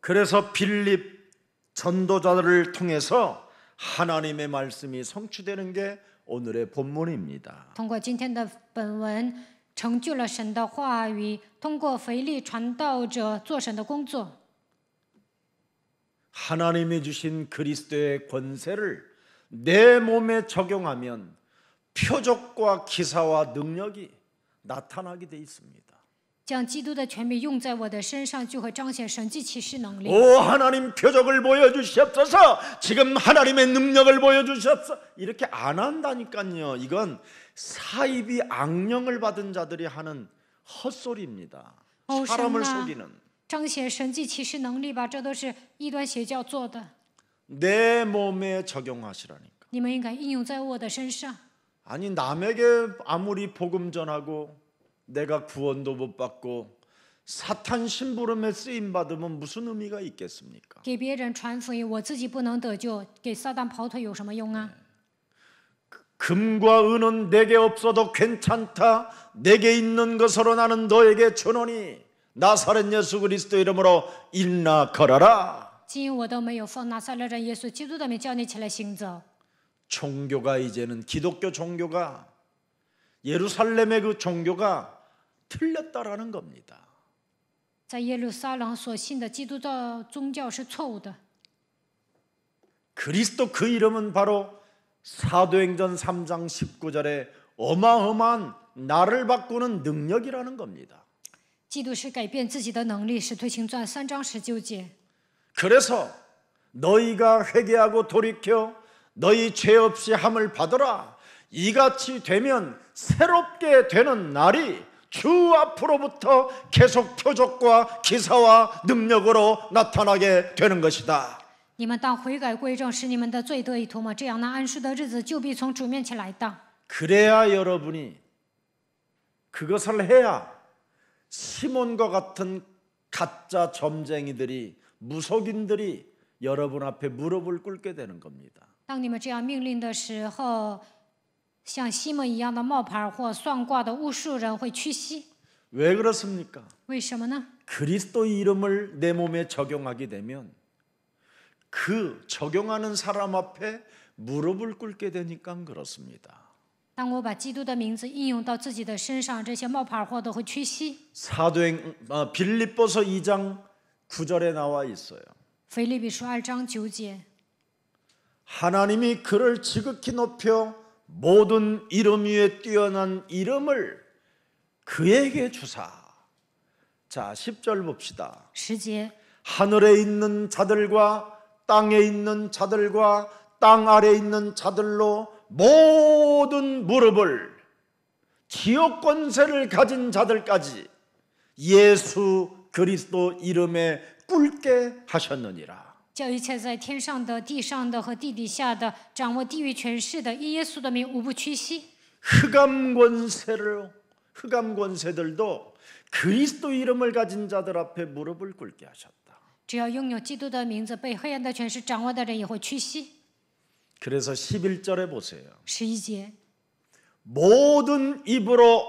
그래서 빌립 전도자들을 통해서 하나님의 말씀이 성취되는 게 오늘의 본문입니다. 通过今天的本文，成就了神的话语，通过腓利传道者做神的工作。 하나님이 주신 그리스도의 권세를 내 몸에 적용하면 표적과 기사와 능력이 나타나게 돼 있습니다. 将基督的权柄用在我的身上，就会彰显神迹奇事能力。 오 하나님 표적을 보여주시옵소서. 지금 하나님의 능력을 보여주시옵소서. 이렇게 안 한다니까요. 이건 사이비 악령을 받은 자들이 하는 헛소리입니다. 사람을 속이는. 彰显神迹奇事能力吧，这都是异端邪教做的。 내 몸에 적용하시라니까. 你们应该应用在我的身上。 아니 남에게 아무리 복음 전하고 내가 구원도 못 받고 사탄 심부름에 쓰임 받으면 무슨 의미가 있겠습니까? 给别人传福音，我自己不能得救，给撒旦跑腿有什么用啊？ 금과 은은 내게 없어도 괜찮다. 내게 있는 것으로 나는 너에게 주노니 나사렛 예수 그리스도 이름으로 일어나 걸어라. 金我都没有，奉拿撒勒人耶稣基督的名叫你起来行走。 종교가 이제는 기독교 종교가 예루살렘의 그 종교가 틀렸다라는 겁니다. 在耶路撒冷所信的基督教宗教是错误的。 그리스도 그 이름은 바로 사도행전 3장 19절에 어마어마한 나를 바꾸는 능력이라는 겁니다. 基督是改变自己的能力，使徒行传3章19节。 그래서 너희가 회개하고 돌이켜 너희 죄 없이 함을 받으라. 이같이 되면 새롭게 되는 날이 주 앞으로부터 계속 표적과 기사와 능력으로 나타나게 되는 것이다. 你们当悔改归正，使你们的罪得以涂抹，这样那安舒的日子就必从主面前来到。 그래야 여러분이 그것을 해야 시몬과 같은 가짜 점쟁이들이 무속인들이 여러분 앞에 무릎을 꿇게 되는 겁니다. 当你们这样命令的时候，像西门一样的冒牌或算卦的巫术人会屈膝。 왜 그렇습니까? 为什么呢？ 그리스도 이름을 내 몸에 적용하게 되면 그 적용하는 사람 앞에 무릎을 꿇게 되니까 그렇습니다. 当我把基督的名字应用到自己的身上，这些冒牌货都会屈膝。 빌립보서 2장 9절에 나와 있어요. 腓立比书2章9节， 하나님이 그를 지극히 높여 모든 이름 위에 뛰어난 이름을 그에게 주사. 자, 10절 봅시다. 10节， 하늘에 있는 자들과 땅에 있는 자들과 땅 아래에 있는 자들로 모든 무릎을 지옥 권세를 가진 자들까지 예수 그리스도 이름에 꿇게 하셨느니라. 叫一切在天上的、地上的和地底下的，掌握地狱权势的，因耶稣的名无不屈膝。 흑암 권세들도 그리스도 이름을 가진 자들 앞에 무릎을 꿇게 하셨다. 只要拥有基督的名字，被黑暗的权势掌握的人也会屈膝。 그래서 11절에 보세요. 11节， 모든 입으로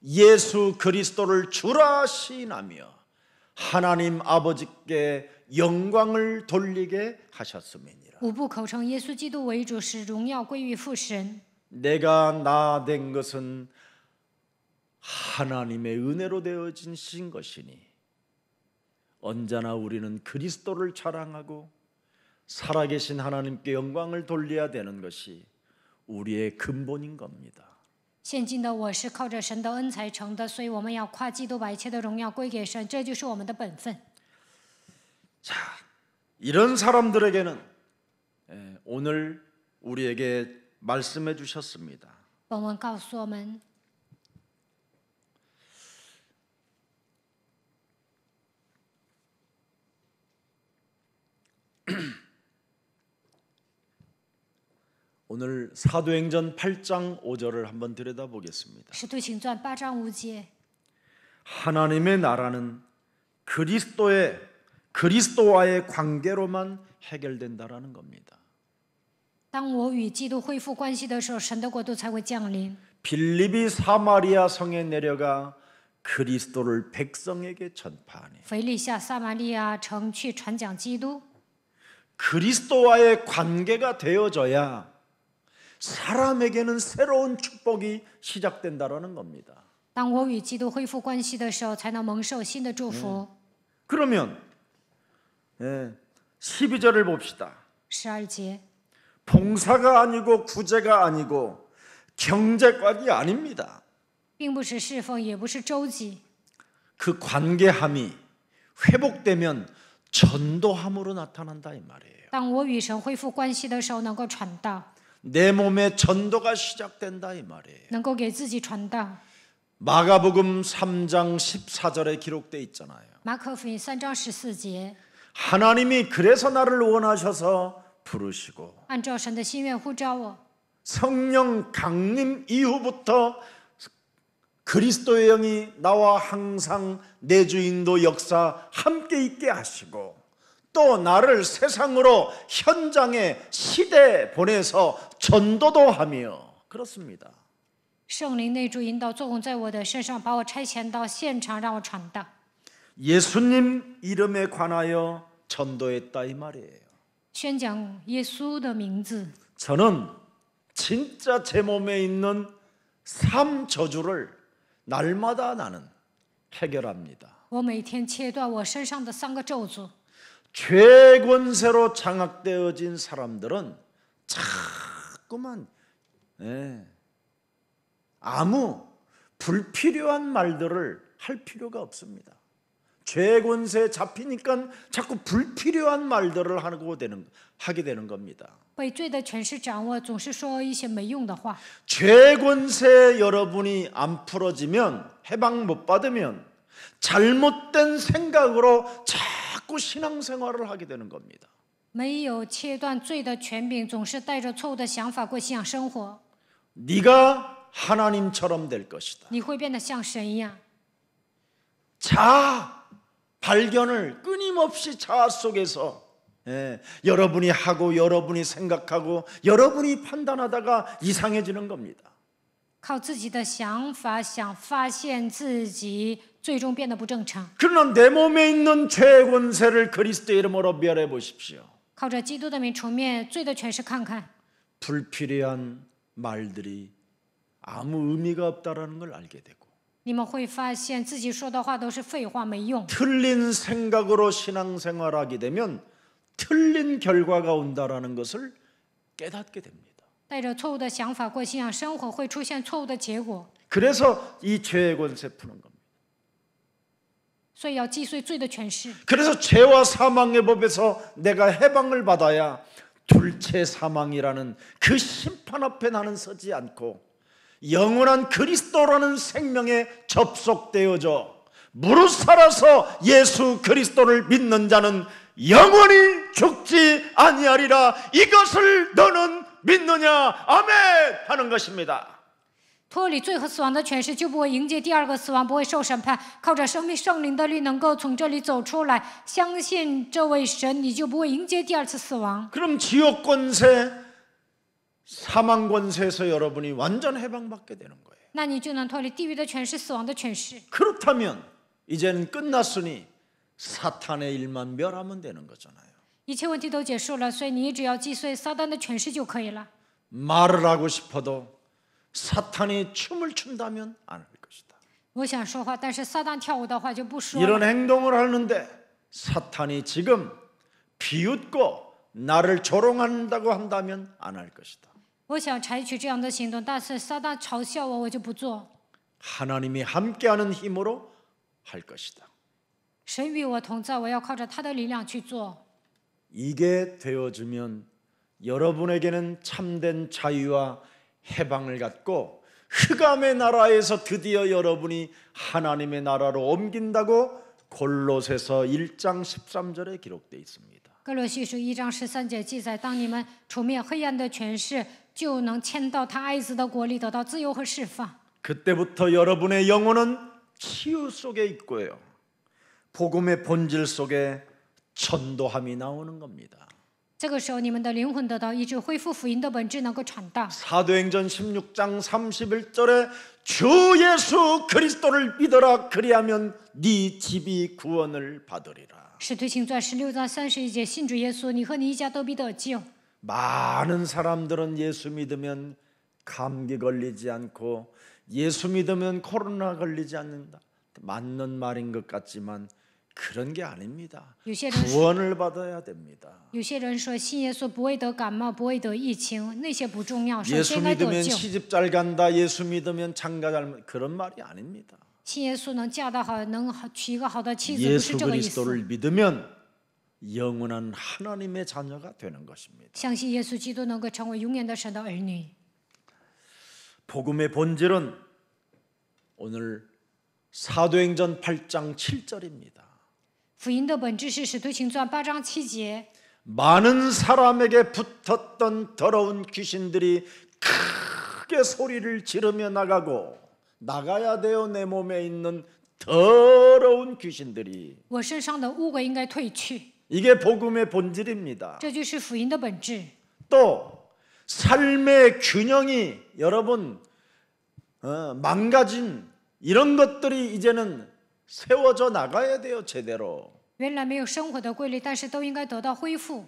예수 그리스도를 주라 시인하며 하나님 아버지께 영광을 돌리게 하셨음이니라. 五部口称耶稣基督为主，使荣耀归于父神。 내가 나 된 것은 하나님의 은혜로 되어진 것이니 언제나 우리는 그리스도를 자랑하고 살아계신 하나님께 영광을 돌려야 되는 것이 우리의 근본인 겁니다. 现今的我是靠着神的恩才成的，所以我们要夸基督，把一切的荣耀归给神，这就是我们的本分。 자, 이런 사람들에게는 오늘 우리에게 말씀해 주셨습니다. 本文告诉我们， 오늘 사도행전 8장 5절을 한번 들여다보겠습니다. 使徒行传8章5节， 하나님의 나라는 그리스도와의 관계로만 해결된다라는 겁니다. 当我与基督恢复关系的时候，神的国度才会降临。 빌립이 사마리아 성에 내려가 그리스도를 백성에게 전파하니 腓利下撒玛利亚城去传讲基督， 그리스도와의 관계가 되어져야 사람에게는 새로운 축복이 시작된다라는 겁니다. 当我与基督恢复关系的时候，才能蒙受新的祝福。 그러면 12절을 봅시다. 12节， 봉사가 아니고 구제가 아니고 경제관이 아닙니다. 并不是侍奉，也不是周济， 그 관계함이 회복되면 전도함으로 나타난다 이 말이에요. 当我与神恢复关系的时候，能够传道， 내 몸에 전도가 시작된다 이 말이에요. 能够给自己传道。 마가복음 3장 14절에 기록돼 있잖아요. 马可福音3章14节， 하나님이 그래서 나를 원하셔서 부르시고 按照神的心愿呼召我， 성령 강림 이후부터 그리스도의 영이 나와 항상 내주인도 역사 함께 있게 하시고 또 나를 세상으로 현장에 시대에 보내서 전도도 하며 그렇습니다. 圣灵内住引导作用在我的身上，把我差遣到现场，让我传道。 예수님 이름에 관하여 전도했다 이 말이에요. 宣讲耶稣的名字， 저는 진짜 제 몸에 있는 삶 저주를 날마다 나는 해결합니다. 我每天切断我身上的3个咒诅。 죄 권세로 장악되어진 사람들은 자꾸만 아무 불필요한 말들을 할 필요가 없습니다. 죄 권세에 잡히니까 자꾸 불필요한 말들을 하게 되는 겁니다. 被罪的权势掌握，总是说一些没用的话。 죄 권세 여러분이 안 풀어지면 해방 못 받으면 잘못된 생각으로 자꾸 신앙생활을 하게 되는 겁니다. 没有切断罪的权柄，总是带着错误的想法过信仰生活， 네가 하나님처럼 될 것이다. 你会变得像神一样。 자아 발견을 끊임없이 자아 속에서 여러분이 하고 여러분이 생각하고 여러분이 판단하다가 이상해지는 겁니다. 靠自己的想法想发现自己，最终变得不正常。 그러나 내 몸에 있는 죄 권세를 그리스도의 이름으로 멸해 보십시오. 靠着基督的名除灭罪的权势，看看 불필요한 말들이 아무 의미가 없다라는 걸 알게 되고 你们会发现自己说的话都是废话，没用。 틀린 생각으로 신앙생활하게 되면 틀린 결과가 온다라는 것을 깨닫게 됩니다. 带着错误的想法过信仰生活，会出现错误的结果。 그래서 이 죄의 권세 푸는 겁니다. 所以要击碎罪的权势。 그래서 죄와 사망의 법에서 내가 해방을 받아야 둘째 사망이라는 그 심판 앞에 나는 서지 않고 영원한 그리스도라는 생명에 접속되어져 무릇 살아서 예수 그리스도를 믿는 자는 영원히 죽지 아니하리라. 이것을 너는 믿느냐? 아멘 하는 것입니다. 脱离罪和死亡的权势，就不会迎接第二个死亡，不会受审判。靠着生命圣灵的律，能够从这里走出来。相信这位神，你就不会迎接第二次死亡。 그럼 지옥 권세, 사망 권세에서 여러분이 완전 해방받게 되는 거예요. 那你就能脱离地狱的权势、死亡的权势。 그렇다면 이제는 끝났으니 사탄의 일만 멸하면 되는 거잖아요. 一切问题都结束了，所以你只要击碎撒旦的权势就可以了。 말을 하고 싶어도 사탄이 춤을 춘다면 안 할 것이다. 我想说话，但是撒旦跳舞的话就不说 이런 了。 행동을 하는데 사탄이 지금 비웃고 나를 조롱한다고 한다면 안 할 것이다. 我想采取这样的行动，但是撒旦嘲笑我，我就不做。 하나님이 함께하는 힘으로 할 것이다. 神与我同在，我要靠着他的力量去做。 이게 되어주면 여러분에게는 참된 자유와 해방을 갖고 흑암의 나라에서 드디어 여러분이 하나님의 나라로 옮긴다고 골로새서 1장 13절에 기록되어 있습니다. 哥罗西书1章13节记载，当你们除灭黑暗的权势，就能迁到他爱子的国里，得到自由和释放。 그때부터 여러분의 영혼은 치유 속에 있고요. 복음의 본질 속에 전도함이 나오는 겁니다. 这个时候，你们的灵魂得到医治，恢复福音的本质，能够传达。 사도행전 16장 31절에 주 예수 그리스도를 믿어라 그리하면 네 집이 구원을 받으리라. 使徒行传16章31节，信主耶稣，你和你一家都必得救。 많은 사람들은 예수 믿으면 감기 걸리지 않고 예수 믿으면 코로나 걸리지 않는다. 맞는 말인 것 같지만 그런 게 아닙니다. 구원을 받아야 됩니다. 有些人说信耶稣不会得感冒，不会得疫情，那些不重要，首 예수 先应该得 믿으면 救。 시집 잘 간다. 예수 믿으면 장가 잘 그런 말이 아닙니다. 信耶稣能嫁得好，能娶一个好的妻子，不 예수 是这个意思。 그리스도를 믿으면 영원한 하나님의 자녀가 되는 것입니다. 相信耶稣基督能够成为永远的神的儿女。 복음의 본질은 오늘 사도행전 8장 7절입니다. 福音的本质是使徒行传8章7节， 많은 사람에게 붙었던 더러운 귀신들이 크게 소리를 지르며 나가야 돼요. 내 몸에 있는 더러운 귀신들이. 我身上的污鬼应该退去， 이게 복음의 본질입니다. 这就是福音的本质。 또 삶의 균형이 여러분 망가진 이런 것들이 이제는 세워져 나가야 돼요. 제대로. 原来没有生活的规律，但是都应该得到恢复。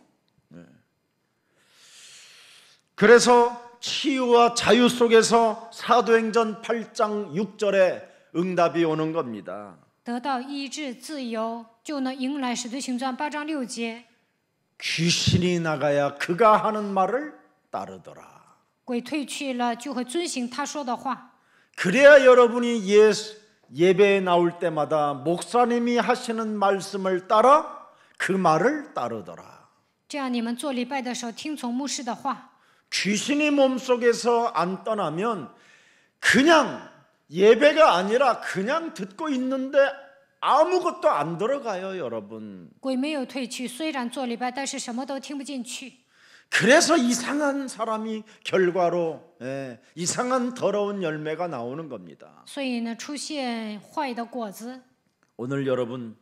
그래서 치유와 자유 속에서 사도행전 8장 6절에 응답이 오는 겁니다. 得到医治、自由，就能迎来使徒行传8章6节。 귀신이 나가야 그가 하는 말을 따르더라. 鬼退去了，就会遵行他说的话。 그래야 여러분이 예배에 나올 때마다 목사님이 하시는 말씀을 따라 그 말을 따르더라. 这样你们做礼拜的时候听从牧师的话。 귀신이 몸속에서 안 떠나면 그냥 예배가 아니라 그냥 듣고 있는데 아무것도 안 들어가요, 여러분. 鬼没有退去，虽然做礼拜，但是什么都听不进去。 그래서 이상한 사람이 결과로 이상한 더러운 열매가 나오는 겁니다. 所以呢，出现坏的果子。 오늘 여러분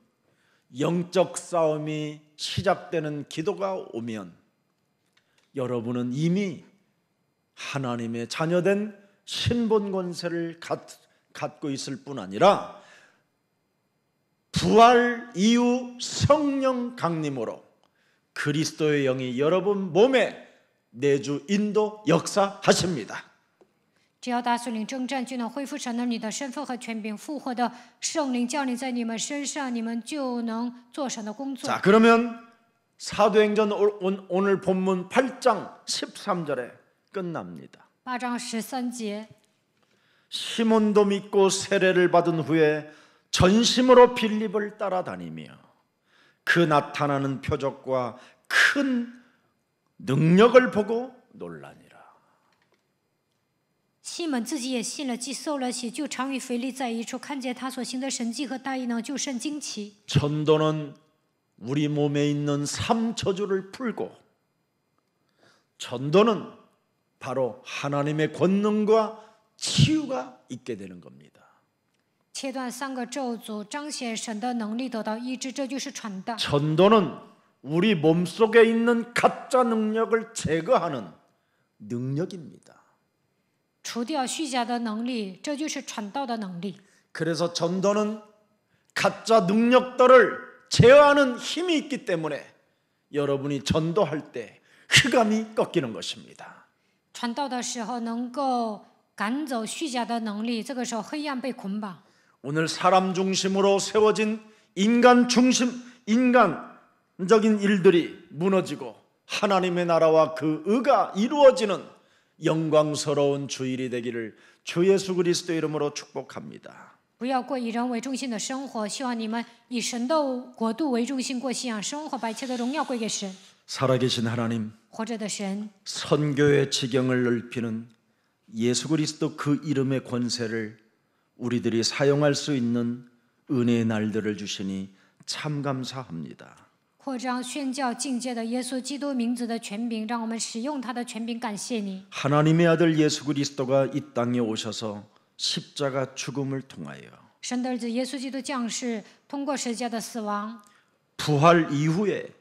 영적 싸움이 시작되는 기도가 오면 여러분은 이미 하나님의 자녀된 신분 권세를 갖고 있을 뿐 아니라 부활 이후 성령 강림으로 그리스도의 영이 여러분 몸에 내주 인도 역사하십니다. 只要打属灵征战，就能恢复神儿女的身份和权柄。复活的圣灵降临在你们身上，你们就能做神的工作。 자, 그러면 사도행전 오늘 본문 8장 13절에 끝납니다. 8章13节， 시몬도 믿고 세례를 받은 후에 전심으로 빌립을 따라다니며 그 나타나는 표적과 큰 능력을 보고 놀라니라. 西门自己也信了，既受了洗，就常与腓力在一处，看见他所行的神迹和大异能，就甚惊奇。 전도는 우리 몸에 있는 삼저주를 풀고 전도는 바로 하나님의 권능과 치유가 있게 되는 겁니다. 切断3个咒诅，彰显神的能力，得到医治，这就是传道。 전도는 우리 몸속에 있는 가짜 능력을 제거하는 능력입니다. 除掉虚假的能力，这就是传道的能力。 그래서 전도는 가짜 능력들을 제어하는 힘이 있기 때문에 여러분이 전도할 때 흑암이 꺾이는 것입니다. 传道的时候能够赶走虚假的能力，这个时候黑暗被捆绑。 오늘 사람 중심으로 세워진 인간적인 일들이 무너지고 하나님의 나라와 그 의가 이루어지는 영광스러운 주일이 되기를 주 예수 그리스도 이름으로 축복합니다. 不要过以人为中心的生活，希望你们以神的国度为中心过信仰生活，把一切的荣耀归给神。 살아계신 하나님, 活着的神， 선교의 지경을 넓히는 예수 그리스도 그 이름의 권세를 우리들이 사용할 수 있는 은혜의 날들을 주시니 참 감사합니다. 扩张宣教境界的耶稣基督名字的权柄，让我们使用他的权柄，感谢你。 하나님의 아들 예수 그리스도가 이 땅에 오셔서 십자가 죽음을 통하여 神的儿子耶稣基督降世，通过十字架的死亡， 부활 이후에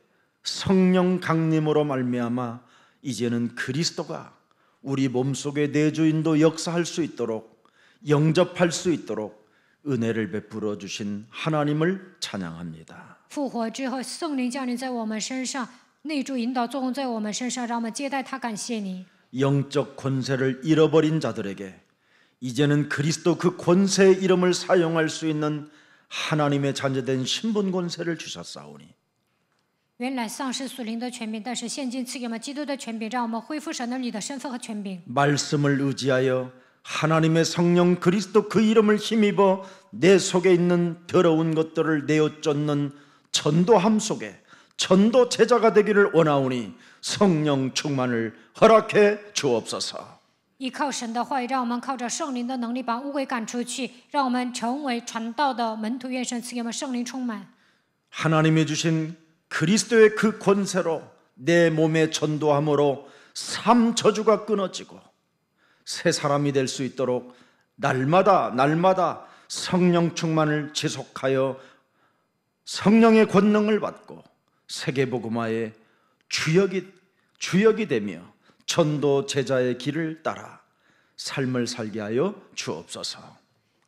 성령 강림으로 말미암아 이제는 그리스도가 우리 몸속에 내주인도 역사할 수 있도록 영접할 수 있도록 은혜를 베풀어 주신 하나님을 찬양합니다. 复活之后，圣灵降临在我们身上，内住引导作用在我们身上，让我们接待他，感谢你。 영적 권세를 잃어버린 자들에게 이제는 그리스도 그 권세의 이름을 사용할 수 있는 하나님의 자녀된 신분 권세를 주셨사오니 原来丧失属灵的权柄，但是现今赐给我们基督的权柄，让我们恢复神儿女的身份和权柄。 말씀을 의지하여 하나님의 성령 그리스도 그 이름을 힘입어 내 속에 있는 더러운 것들을 내어 쫓는 전도함 속에 전도 제자가 되기를 원하오니 성령 충만을 허락해 주옵소서. 依靠神的话语，让我们靠着圣灵的能力把污鬼赶出去，让我们成为传道的门徒。愿神赐给我们圣灵充满。 하나님이 주신 그리스도의 그 권세로 내 몸에 전도함으로 삶 저주가 끊어지고 새 사람이 될 수 있도록 날마다 성령 충만을 지속하여 성령의 권능을 받고 세계복음화의 주역이 되며 전도 제자의 길을 따라 삶을 살게 하여 주옵소서.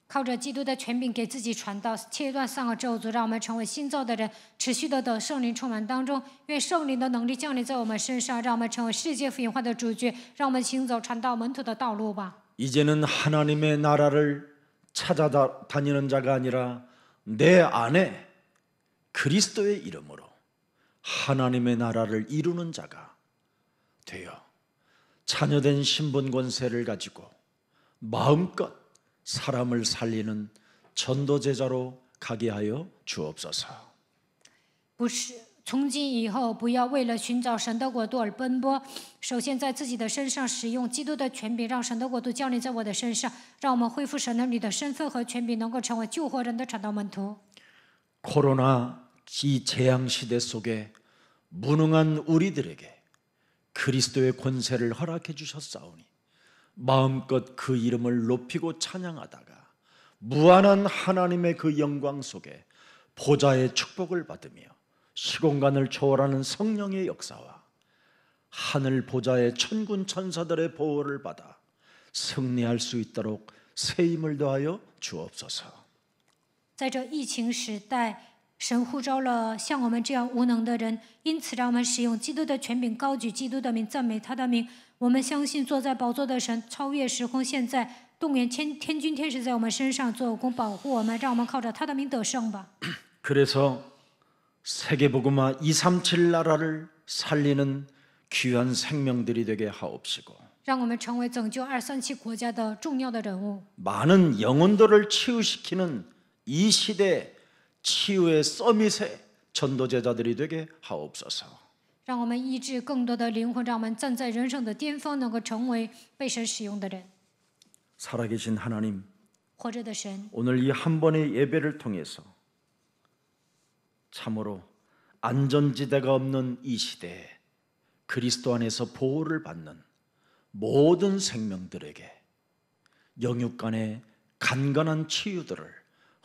靠着基督的权柄给自己传道，切断善恶咒诅，让我们成为新造的人，持续的得圣灵充满当中。愿圣灵的能力降临在我们身上，让我们成为世界福音化的主角，让我们行走传道门徒的道路吧。 이제는 하나님의 나라를 찾아다니는 자가 아니라 내 안에 그리스도의 이름으로 하나님의 나라를 이루는 자가 되어 자녀된 신분 권세를 가지고 마음껏 사람을 살리는 전도제자로 가게 하여 주옵소서. 不是从今以后，不要为了寻找神的国度而奔波。首先，在自己的身上使用基督的权柄，让神的国度降临在我的身上，让我们恢复神儿女的身份和权柄，能够成为救活人的传道门徒。 코로나 이 재앙 시대 속에 무능한 우리들에게 그리스도의 권세를 허락해 주셨사오니 마음껏 그 이름을 높이고 찬양하다가 무한한 하나님의 그 영광 속에 보좌의 축복을 받으며 시공간을 초월하는 성령의 역사와 하늘 보좌의 천군 천사들의 보호를 받아 승리할 수 있도록 새 힘을 더하여 주옵소서. 在这疫情时代，神呼召了像我们这样无能的人，因此让我们使用基督的权柄，高举基督的名，赞美他的名。我们相信坐在宝座的神超越时空，现在动员天军天使在我们身上做工，保护我们，让我们靠着他的名得胜吧。 그래서 세계복음화 237 나라를 살리는 귀한 생명들이 되게 하옵시고 让我们成为拯救237国家的重要的人物， 많은 영혼들을 치유시키는 이 시대 치유의 서밋의 전도제자들이 되게 하옵소서. 让我们医治更多的灵魂，让我们站在人生的巅峰，能够成为被神使用的人。 살아계신 하나님, 活着的神， 오늘 이 한 번의 예배를 통해서 참으로 안전지대가 없는 이 시대에 그리스도 안에서 보호를 받는 모든 생명들에게 영육간의 간간한 치유들을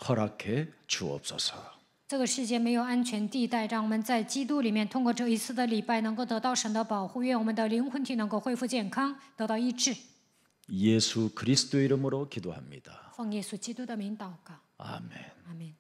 허락해 주옵소서. 这个世界没有安全地带，让我们在基督里面通过这一次的礼拜，能够得到神的保护。愿我们的灵魂体能够恢复健康，得到医治。 예수 그리스도 이름으로 기도합니다. 奉耶稣基督的名祷告， 아멘. 阿门。